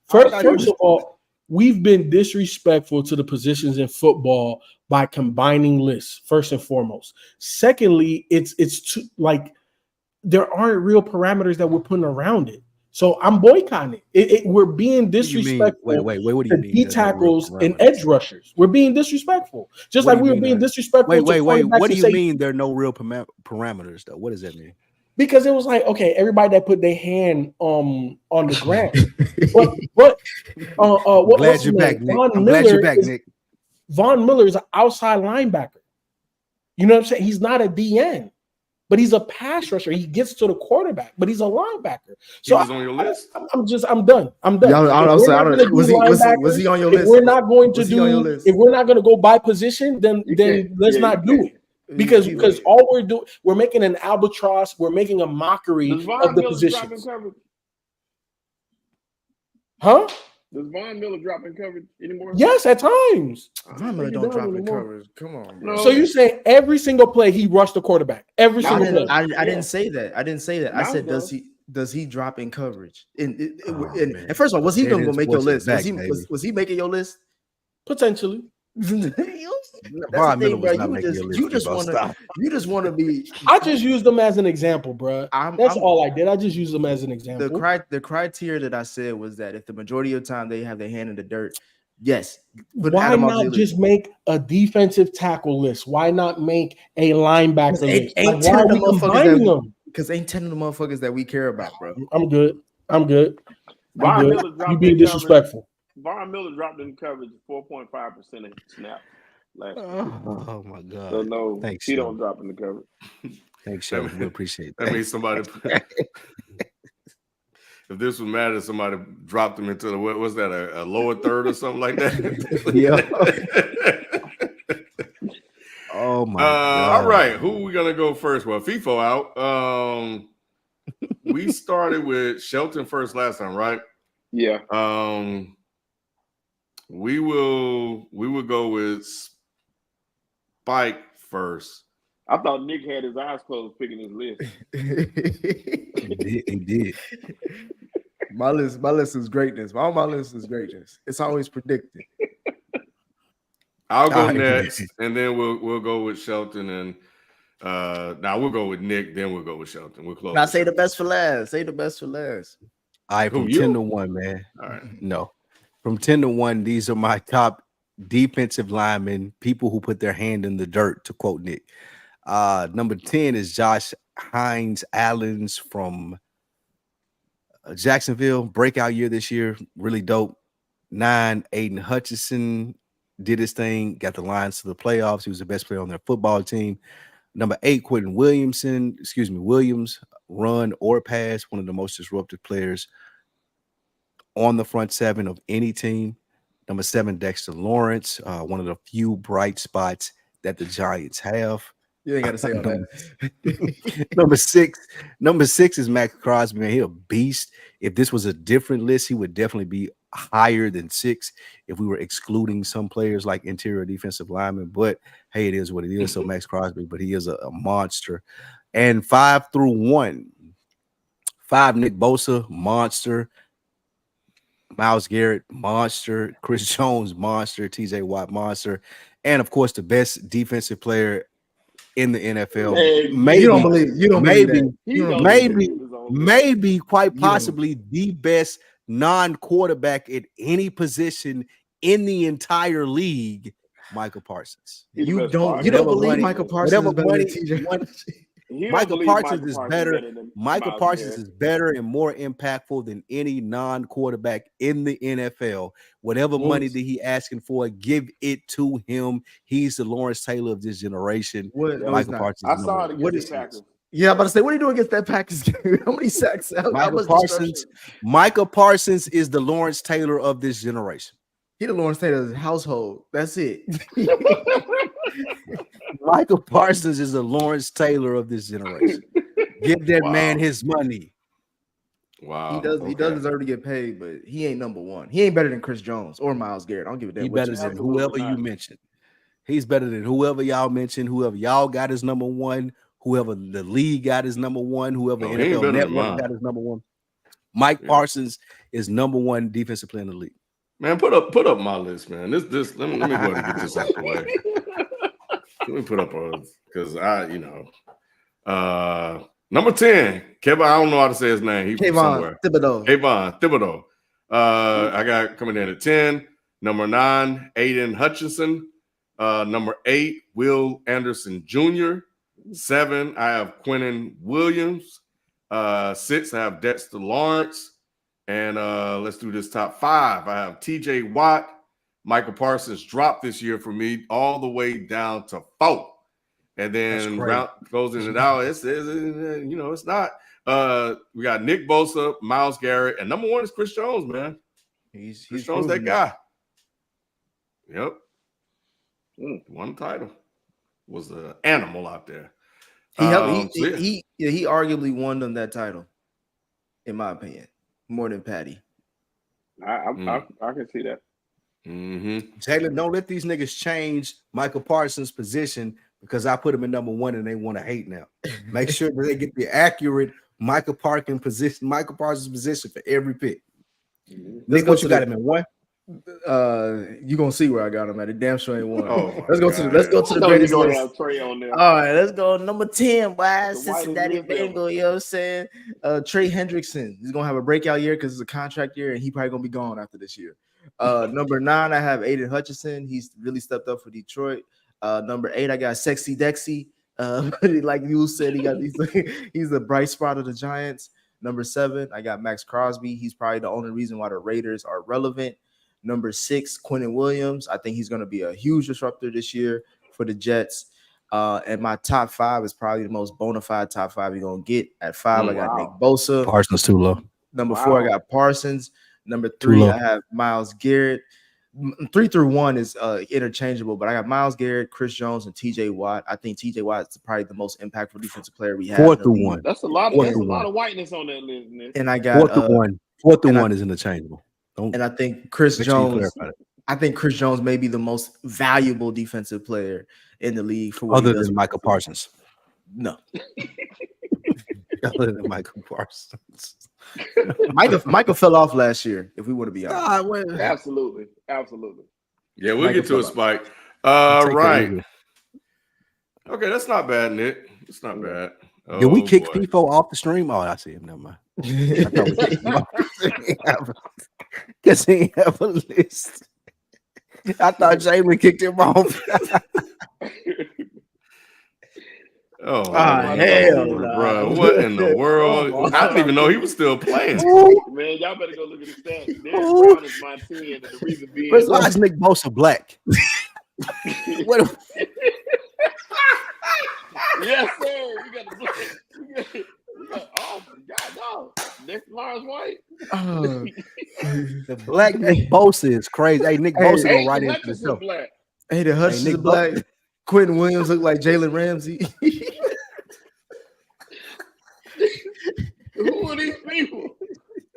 First of all, we've been disrespectful to the positions in football by combining lists, first and foremost. Secondly, it's too, like there aren't real parameters that we're putting around it. So I'm boycotting it. We're being disrespectful. Wait. What do you mean? D tackles and edge rushers. We're being disrespectful. Just like we were being disrespectful. Wait. What do you mean there are no real parameters, though? What does that mean? Because it was like, okay, everybody that put their hand on the ground. Glad you're back, Nick. I'm glad you're back, Nick. Von Miller is an outside linebacker. You know what I'm saying? He's not a DN, but he's a pass rusher. He gets to the quarterback, but he's a linebacker. So he was on your list? I'm done. Was he on your list? If we're not going to go by position, then let's not do it. Because all we're doing, we're making an albatross, we're making a mockery of the positions. Huh? Does Von Miller drop in coverage anymore? Yes, at times. Von Miller don't drop in coverage. Come on, bro. So you say every single play he rushed the quarterback? Every single play. I didn't say that. I said does he drop in coverage? And first of all, was he going to make your list? Was he making your list? Potentially. Von Miller was not making your list. You just want to be. I just used them as an example, bro. That's all I did. I just used them as an example. The criteria that I said was that if the majority of the time they have their hand in the dirt, yes. But why not just make a defensive tackle list? Why not make a linebacker list? Why are we combining them? Because ain't 10 of the motherfuckers that we care about, bro. I'm good. You being disrespectful. Von Miller dropped in coverage 4.5% of snap last year. Oh my God. So no, thanks. He don't drop in the coverage. Thanks, Sean. We appreciate that. That means somebody. If this would matter, somebody dropped him into the what was that a lower third or something like that? Yeah. Oh my God. All right, who are we gonna go first? Well, Fifo out. We started with Shelton first last time, right? Yeah. We will go with Spike first. I thought Nick had his eyes closed picking his list. He did. My list is greatness. All my list is greatness. It's always predicted. I'll go next, and then we'll go with Shelton, and now we'll go with Nick. Then we'll go with Shelton. We'll close. Now say the best for last. Say the best for last. All right, from 10-1, man. All right, no. From 10-1, these are my top defensive linemen, people who put their hand in the dirt, to quote Nick. Number 10 is Josh Hines Allens from Jacksonville. Breakout year this year. Really dope. 9, Aiden Hutchinson did his thing, got the Lions to the playoffs. He was the best player on their football team. Number 8, Quentin Williams, run or pass, one of the most disruptive players on the front seven of any team. Number 7, Dexter Lawrence, one of the few bright spots that the Giants have. You ain't got to say all that. Number six is Max Crosby. Man, he's a beast. If this was a different list, he would definitely be higher than 6 if we were excluding some players like interior defensive linemen. But hey, it is what it is. So Max Crosby, but he is a monster. And 5 through 1. 5, Nick Bosa, monster. Myles Garrett, monster. Chris Jones, monster. TJ Watt, monster. And of course, the best defensive player in the NFL. Hey, maybe quite possibly the best non-quarterback at any position in the entire league, Michael Parsons. You don't believe Michael Parsons is better than TJ? Michael Parsons is better. Michael Parsons is better and more impactful than any non-quarterback in the NFL. Whatever money that he asking for, give it to him. He's the Lawrence Taylor of this generation. Michael Parsons. I saw it against the Packers. Yeah, I'm about to say, what are you doing against that Packers game? How many sacks? Michael Parsons is the Lawrence Taylor of this generation. He the Lawrence Taylor of his household. That's it. Michael Parsons is the Lawrence Taylor of this generation. Give that man his money. Wow. He does deserve to get paid, but he ain't number one. He ain't better than Chris Jones or Myles Garrett. I don't give a damn. He's better than whoever you mentioned. He's better than whoever y'all mentioned, whoever y'all got his number one, whoever the league got his number one, whoever NFL Network got his number one. Mike Parsons is number one defensive player in the league. Man, put up my list, man. This let me go ahead and get this out the way. Let me put up because number 10, Kevin. I don't know how to say his name. He's from somewhere. Thibodeau. I got coming in at 10. Number 9, Aiden Hutchinson. Number 8, Will Anderson Jr. 7, I have Quinnen Williams. 6, I have Dexter Lawrence. And let's do this top 5. I have TJ Watt. Michael Parsons dropped this year for me all the way down to 4. And then closing it out, it's not. We got Nick Bosa, Myles Garrett, and number 1 is Chris Jones, man. He's Chris Jones, that guy. Yep. One title. Was an animal out there. He arguably won them that title, in my opinion, more than Patty. I can see that. Mm-hmm. Taylor, don't let these niggas change Michael Parsons' position because I put him in number 1 and they want to hate now. Make sure that they get the accurate Michael Parsons position for every pick. Nick, what you got him in 1? You gonna see where I got him at. It damn sure ain't 1. Let's go to the greatest list. Have Trey on there. All right, let's go number 10. Why Cincinnati Bengal? You know what I'm saying? Trey Hendrickson. He's gonna have a breakout year because it's a contract year, and he probably gonna be gone after this year. Number 9, I have Aiden Hutchinson. He's really stepped up for Detroit. Number 8, I got Sexy Dexy. Like you said, he's the bright spot of the Giants. Number 7, I got Max Crosby. He's probably the only reason why the Raiders are relevant. Number 6, Quinnen Williams. I think he's going to be a huge disruptor this year for the Jets. And my top 5 is probably the most bona fide top 5 you're going to get. At 5, I got Nick Bosa. Parsons too low. Number 4, I got Parsons. Number 3, I have Myles Garrett. 3 through 1 is interchangeable, but I got Myles Garrett, Chris Jones, and TJ Watt. I think TJ Watt is probably the most impactful defensive player we have. 4 through 1. That's a lot of whiteness on that list, man. And I got 4 through 1. 4 through 1 is interchangeable. And I think Chris Jones. I think Chris Jones may be the most valuable defensive player in the league for what other than Michael Parsons. No, other than Michael Parsons. Michael fell off last year. If we want to be honest, absolutely. Yeah, we'll get to a spike. Right. Okay, that's not bad, Nick. It's not bad. Did we kick Fifo off the stream? Oh, I see him. Never mind. I thought we kicked him off. Because he didn't have a list. I thought Jamie kicked him off. Hell, bro! What in the world? I didn't even know he was still playing. Man, y'all better go look at the stats. Derek Brown is my 10, and the reason being, why is Nick Bosa black? What? Yes, sir. We got the black. We got oh God, no. Next Lawrence White. The black Nick Bosa is crazy. Hey, Nick Bosa go right into the show. Hey, the Hutch is black. Quentin Williams look like Jalen Ramsey. Who are these people?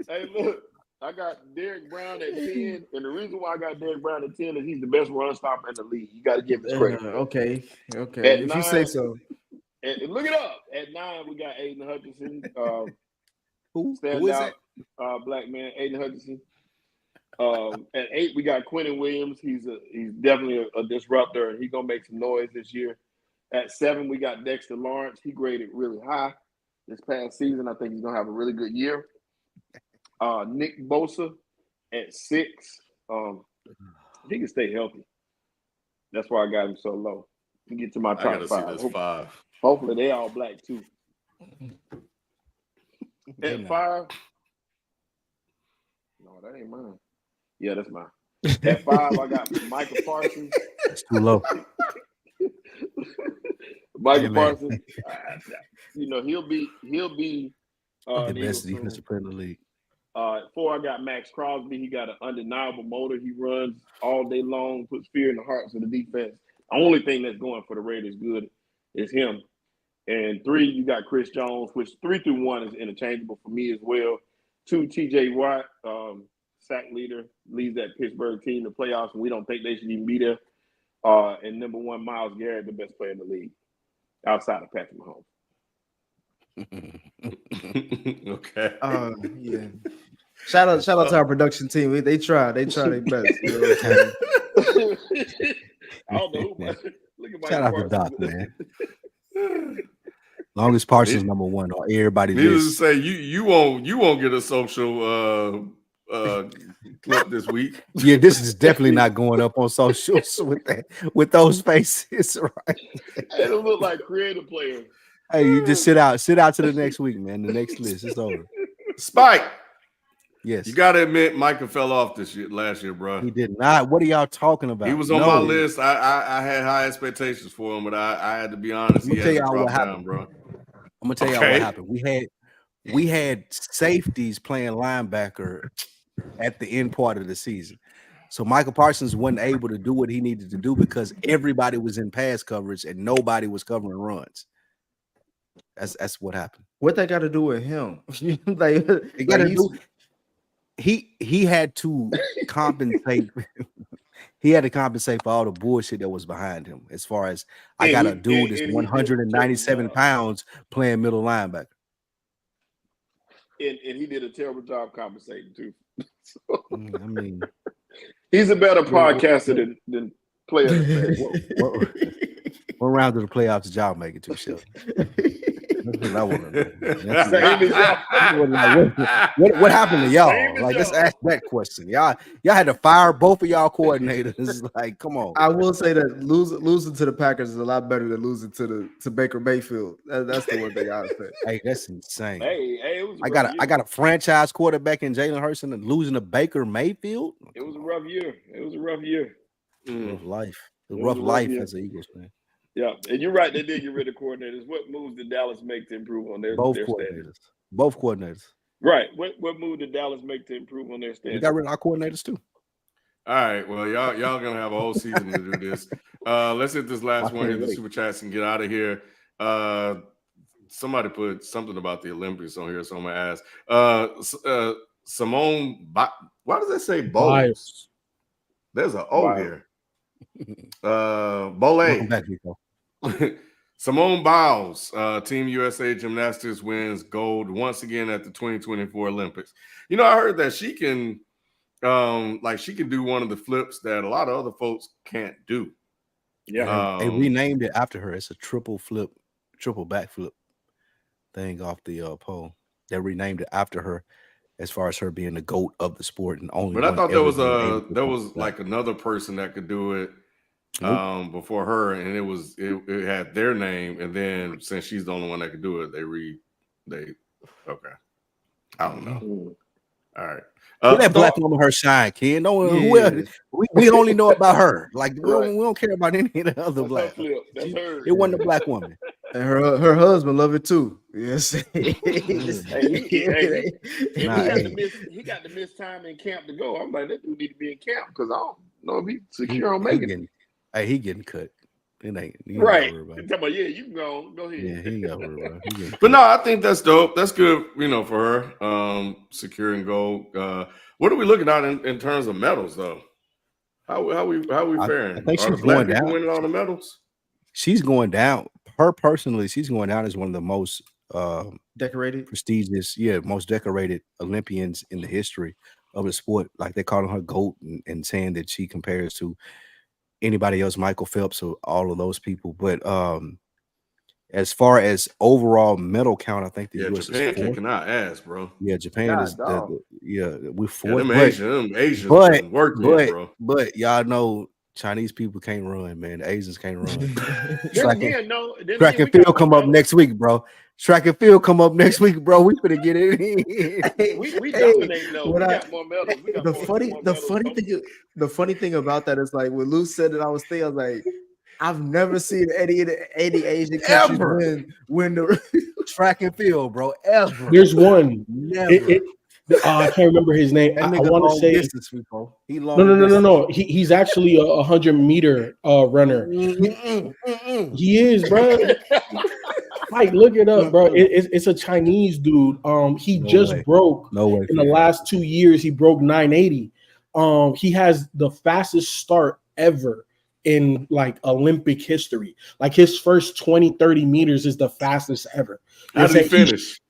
Hey, look, I got Derrick Brown at 10, and the reason why I got Derrick Brown at 10 is he's the best run stopper in the league. You got to give him credit. Okay. At If 9, you say so. And look it up. At 9, we got Aiden Hutchinson. Who Stand is out, it? black man, Aiden Hutchinson. At 8, we got Quentin Williams. He's definitely a disruptor, and he's gonna make some noise this year. At 7, we got Dexter Lawrence. He graded really high this past season. I think he's gonna have a really good year. Nick Bosa at 6. He can stay healthy. That's why I got him so low. You get to my top 5. See this 5. Hopefully they all black too. At 5. No, that ain't mine. Yeah, that's mine. At 5, I got Michael Parsons. It's too low. Michael Parsons. He'll be the best defensive player in the league. At 4, I got Max Crosby. He got an undeniable motor. He runs all day long, puts fear in the hearts of the defense. The only thing that's going for the Raiders good is him. And 3, you got Chris Jones, which 3 through 1 is interchangeable for me as well. 2, TJ Watt, sack leader, leads that Pittsburgh team to playoffs, and we don't think they should even be there. And number 1, Myles Garrett, the best player in the league, outside of Patrick Mahomes. Okay. Yeah. Shout out to our production team. They try their best. You know what I'm saying? I don't know. Look at Shout out to Doc, man. Long as Parsons number 1 on everybody. Needless to say, you won't get a social clip this week. Yeah, this is definitely not going up on socials with those faces, right? They don't look like creative players. Hey, you just sit out to the next week, man. The next list is over. Spike. Yes. You gotta admit Micah fell off last year, bro. He did not. What are y'all talking about? He was on my list. I had high expectations for him, but I had to be honest. He had to drop down, bro. I'm gonna tell y'all what happened. We had safeties playing linebacker at the end part of the season. So Michael Parsons wasn't able to do what he needed to do because everybody was in pass coverage and nobody was covering runs. That's what happened. What that got to do with him? He had to compensate. He had to compensate for all the bullshit that was behind him. As far as I got a dude that's 197 pounds playing middle linebacker. And he did a terrible job compensating too. I mean, he's a better podcaster than player. What round of the playoffs did y'all make it to, Shelly? That's what I want to know. What happened to y'all? Like, let's ask that question. Y'all had to fire both of y'all coordinators. Like, come on. I will say that losing to the Packers is a lot better than losing to Baker Mayfield. That's the one thing I would say. Hey, that's insane. It was I got a franchise quarterback in Jalen Hurts and losing to Baker Mayfield. It was a rough year. Rough life. Rough life as an Eagles fan. Yeah, and you're right. They did get rid of coordinators. What moves did Dallas make to improve on their Both coordinators. Right. What move did Dallas make to improve on their standards? We got rid of our coordinators too. All right. Well, y'all gonna have a whole season to do this. Let's hit this last one in the super chats and get out of here. Somebody put something about the Olympics on here, so I'm gonna ask. Simone, why does that say Bowles? There's an O here. Bole. Simone Biles, Team USA Gymnastics wins gold once again at the 2024 Olympics. You know, I heard that she can do one of the flips that a lot of other folks can't do. Yeah, they renamed it after her. It's a triple backflip thing off the pole. They renamed it after her, as far as her being the GOAT of the sport and only. But I thought there was like another person that could do it before her, and it had their name, and then since she's the only one that could do it, okay. I don't know. All right. Give that black woman her shine, kid. No, who else? We only know about her. Like we don't care about any of the other black. It wasn't a black woman. And her husband love it too. Yes. He got to miss time in camp to go. I'm like, that dude need to be in camp because I don't know if he's secure on making it. Hey, he getting cut. It ain't Right. About Talking about, yeah, you can go ahead. Yeah, he ain't got to worry about it. But no, I think that's dope. That's good, for her. Securing gold. What are we looking at in terms of medals, though? How we faring? I think Are the she's black going people down. winning all the medals? She's going down. Her personally, she's going down as one of the most decorated, prestigious, most decorated Olympians in the history of the sport. Like they calling her GOAT and saying that she compares to anybody else, Michael Phelps or all of those people. But as far as overall medal count, I think the U.S. Japan is fourth. kicking our ass, bro. Yeah, Japan is we're fourth. Them Asians been working, bro. But y'all know Chinese people can't run, man. The Asians can't run. Track and field come up next week, bro. Track and field come up next week, bro. We finna get it in. we dominate though. We got more medals. We got the funny thing about that is like when Lou said it, I was like, I've never seen any Asian countries win the track and field, bro. Ever. There's one. Never. I can't remember his name. I want to say distance, he long no. He's actually a 100-meter runner. He is, bro. Like, look it up, bro. It's a Chinese dude. He broke. No way. In the last 2 years, he broke 980. He has the fastest start ever in like Olympic history. Like his first 20-30 meters is the fastest ever. How did he finish?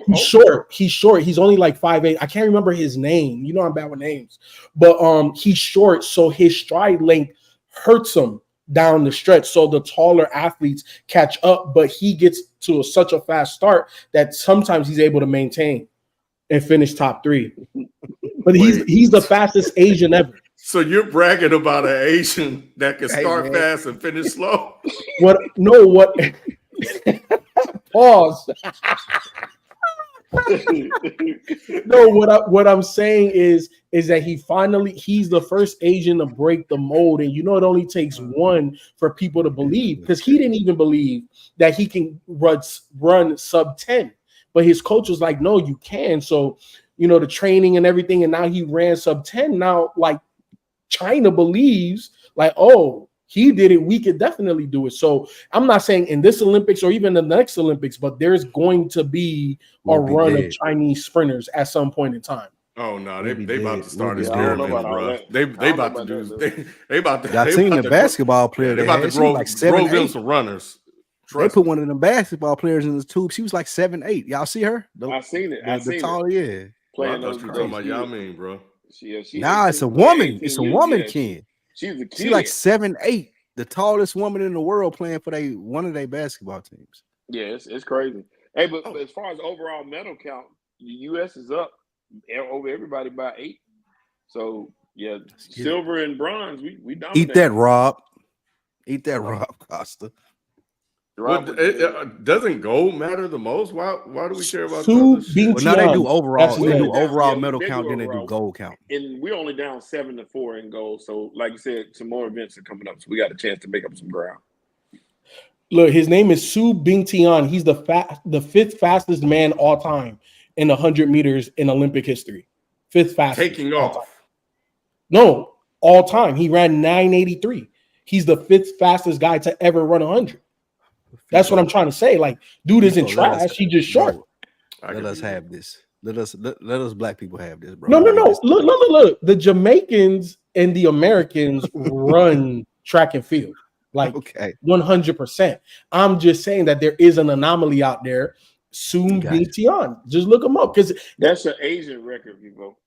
He's short. He's only like 5'8". I can't remember his name. You know I'm bad with names. But he's short, so his stride length hurts him down the stretch. So the taller athletes catch up, but he gets to such a fast start that sometimes he's able to maintain and finish top 3. But he's the fastest Asian ever. So you're bragging about an Asian that can start fast and finish slow? What? Pause. No, what I'm saying is that he's the first Asian to break the mold, and it only takes one for people to believe, because he didn't even believe that he can run sub 10, but his coach was like, no, you can. So the training and everything, and now he ran sub 10. Now like China believes like, oh, he did it, we could definitely do it. So I'm not saying in this Olympics or even the next Olympics, but there's going to be a run of Chinese sprinters at some point in time. Oh no, they about to start experimenting, bro. They about to do. They about to. I seen the basketball player. They about to grow like 7'8" some runners. They put one of them basketball players in the tube. She was like 7'8". Y'all see her? I seen it. The tall, yeah. Playing those talking about Yao Ming, bro. It's a woman. It's a woman, Ken. She's a kid. She's like 7'8", the tallest woman in the world playing for one of their basketball teams. Yeah, it's crazy. Hey, but as far as overall medal count, the U.S. is up over everybody by 8. So yeah, silver and bronze, we dominate. Eat that, Rob. Eat that, Rob Costa. Doesn't gold matter the most? Why do we care about Well, now they do overall. They do overall medal count, then they do gold count. And we're only down 7-4 in gold. So, like you said, some more events are coming up. So we got a chance to make up some ground. Look, his name is Su Bingtian. He's the 5th fastest man all time in 100 meters in Olympic history. 5th fastest. Taking off. No, all time. He ran 983. He's the 5th fastest guy to ever run 100. That's what I'm trying to say. Like, dude isn't trash. He's just short. Let us have this. Let us black people have this, bro. No. Look. The Jamaicans and the Americans run track and field. Like 100%. I'm just saying that there is an anomaly out there. Soon be Tian. Just look him up, because that's an Asian record, people.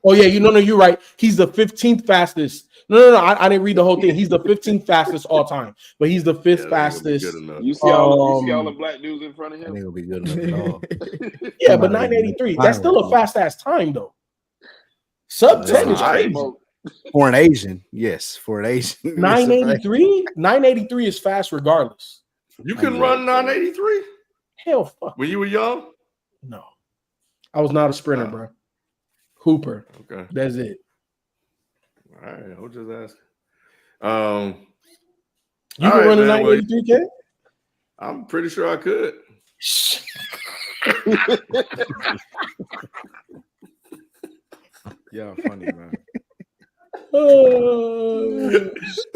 Oh yeah, you're right. He's the 15th fastest. No, I didn't read the whole thing. He's the 15th fastest all time, but he's the 5th fastest. You see all the black dudes in front of him? I think it'll be good enough at all. Yeah, but 983. That's still a fast ass time though. Sub 10 is crazy. For an Asian, yes. For an Asian, 983 is fast regardless. You can run 983? Hell fuck. When you were young? No. I was not a sprinter, bro. Hooper. Okay. That's it. All right. I was just asking. You can run a 983, Ken? I'm pretty sure I could. Yeah, funny, man. Oh,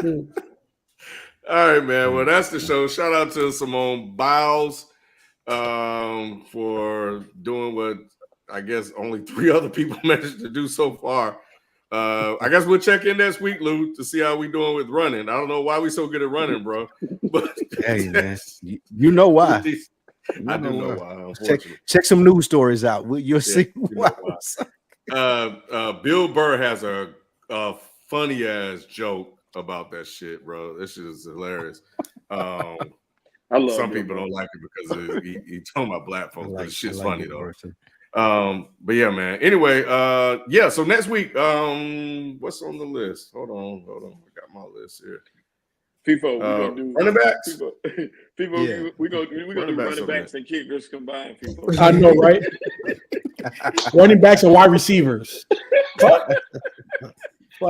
shit. All right, man. Well, that's the show. Shout out to Simone Biles for doing what I guess only 3 other people managed to do so far. I guess we'll check in next week, Lou, to see how we doing with running. I don't know why we so good at running, bro. But hey, man, you know why. I do know why. Check some news stories out. You'll see why. Bill Burr has a funny ass joke about that shit, bro. This shit is hilarious. I love some people don't like it because he talking about black folks. But shit's funny though. But yeah, man. Anyway, yeah. So next week, what's on the list? Hold on. I got my list here. Fifo, we're gonna do running backs. Fifo, yeah. we're gonna do running backs and kickers combined. Fifo. I know, right? Running backs and wide receivers. Fuck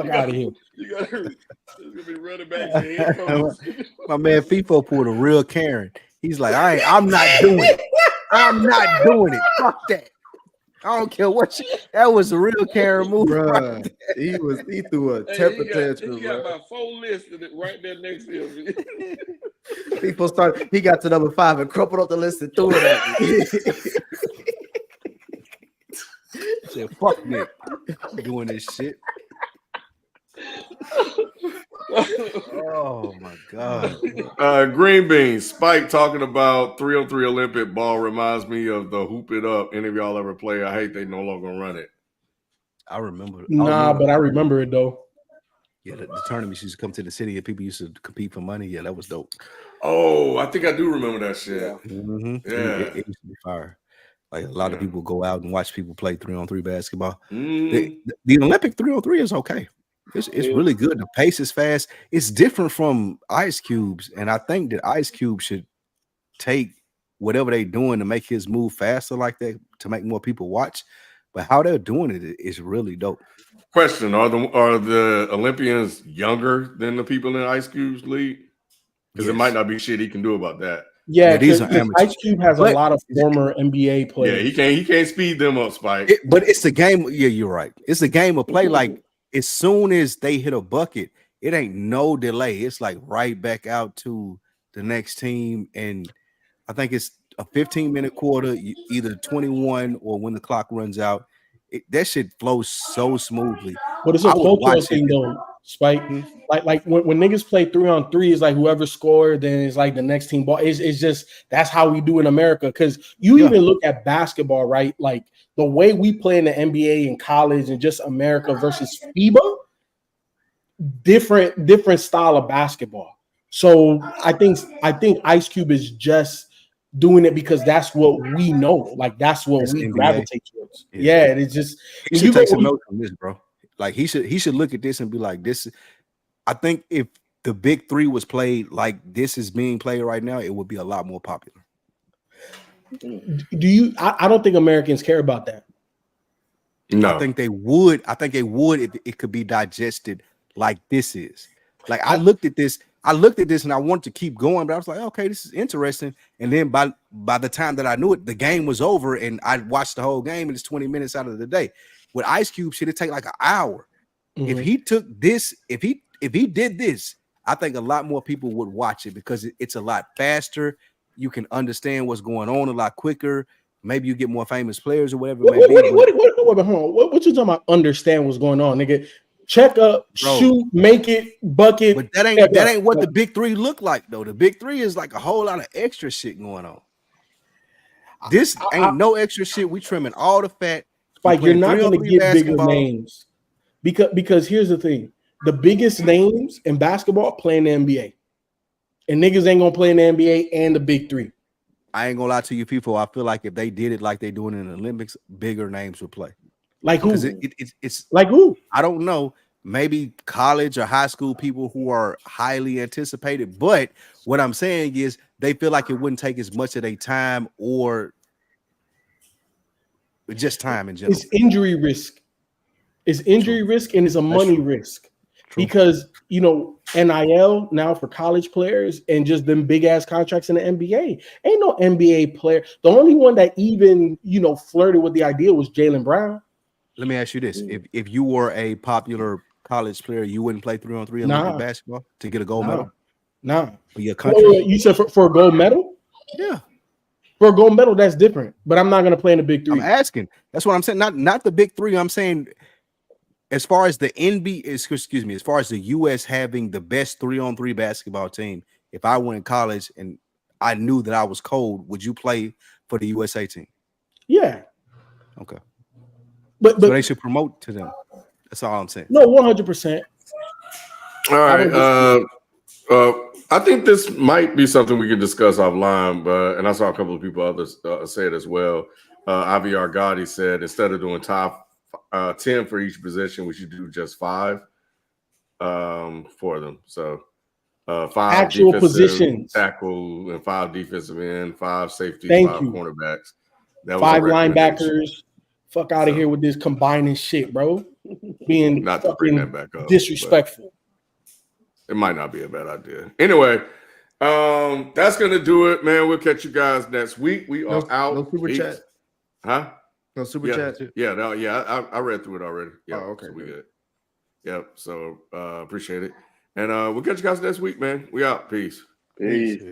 out of here. There's gonna be running backs and head coaches. My man Fifo pulled a real Karen. He's like, I'm not doing it. I'm not doing it. Fuck that. I don't care what that was a real Karen move, bro. He threw a temper tantrum. He got about 4 lists right there next to him. People started. He got to number 5 and crumpled up the list and threw it at me. Said, "Fuck me, I'm doing this shit." Oh my god. Green Beans Spike talking about 3-on-3 Olympic ball reminds me of the hoop it up. Any of y'all ever play? I hate they no longer run it. I remember. But I remember it though. Yeah, the tournaments used to come to the city and people used to compete for money. Yeah, that was dope. Oh, I think I do remember that shit. Mm-hmm. Yeah, it used to be fire. Like a lot of people go out and watch people play 3-on-3 basketball. The Olympic 3-on-3 is okay. It's really good. The pace is fast. It's different from Ice Cube's, and I think that Ice Cube should take whatever they're doing to make his move faster like that to make more people watch. But how they're doing it is really dope. Question: Are the Olympians younger than the people in Ice Cube's league? Because it might not be shit he can do about that. Yeah, these are amateurs. Ice Cube has a lot of former NBA players. Yeah, he can't speed them up, Spike. But it's the game. Yeah, you're right. It's a game of play. Like as soon as they hit a bucket, it ain't no delay. It's like right back out to the next team, and I think it's a 15-minute quarter, either 21 or when the clock runs out. That shit flows so smoothly. But it's a cultural thing, though, Spike. Like when niggas play 3-on-3, it's like whoever scored, then it's like the next team ball. It's just that's how we do in America. Because you even look at basketball, right? Like the way we play in the NBA and college and just America versus FIBA, different style of basketball. So I think Ice Cube is just doing it because that's what we know. Like that's what we gravitate towards. Yeah, it's just he should take some notes from this, bro. Like he should look at this and be like, this. I think if the big 3 was played like this is being played right now, it would be a lot more popular. Do you? I don't think Americans care about that. No, I think they would. I think they would if it could be digested like this is. Like I looked at this and I wanted to keep going, but I was like, okay, this is interesting. And then by the time that I knew it, the game was over and I watched the whole game and it's 20 minutes out of the day. With Ice Cube, shit, it take like an hour. Mm-hmm. If he took this, if he did this, I think a lot more people would watch it because it's a lot faster. You can understand what's going on a lot quicker. Maybe you get more famous players or whatever. What you talking about? Understand what's going on, nigga? Check up, shoot, make it, bucket. But that ain't what the big 3 look like though. The big 3 is like a whole lot of extra shit going on. This ain't no extra shit. We trimming all the fat. Spike, you're not going to get bigger names because here's the thing: the biggest names in basketball play in the NBA, and niggas ain't gonna play in the NBA and the big 3. I ain't gonna lie to you, people. I feel like if they did it like they doing in the Olympics, bigger names would play. Like who? It's like who? I don't know. Maybe college or high school people who are highly anticipated. But what I'm saying is they feel like it wouldn't take as much of their time or just time in general. It's injury risk. It's injury risk and it's a money risk. True. Because, NIL now for college players and just them big ass contracts in the NBA. Ain't no NBA player. The only one that even, flirted with the idea was Jaylen Brown. Let me ask you this. If you were a popular college player, you wouldn't play 3-on-3 Nah. Olympic basketball to get a gold medal? Nah. For your country? Wait, you said for a gold medal? Yeah. For a gold medal, that's different. But I'm not going to play in the Big Three. I'm asking. That's what I'm saying. Not the Big Three. I'm saying as far as the NBA, excuse me, as far as the U.S. having the best 3-on-3 basketball team, if I went in college and I knew that I was cold, would you play for the USA team? Yeah. Okay. But so they should promote to them. That's all I'm saying. No, 100%. All right. I think this might be something we can discuss offline, and I saw a couple of people others say it as well. Avi Argadi said instead of doing top 10 for each position, we should do just 5 for them. So 5 actual positions, tackle, and 5 defensive end, 5 safeties, 5 cornerbacks. That 5 linebackers. Fuck out of here with this combining shit, bro. Being not to bring that back up, disrespectful. It might not be a bad idea. Anyway, that's gonna do it, man. We'll catch you guys next week. We are out. No super chat, huh? No super chat. I read through it already. Yeah, okay, so we good. Yep. So appreciate it, and we'll catch you guys next week, man. We out. Peace. Peace.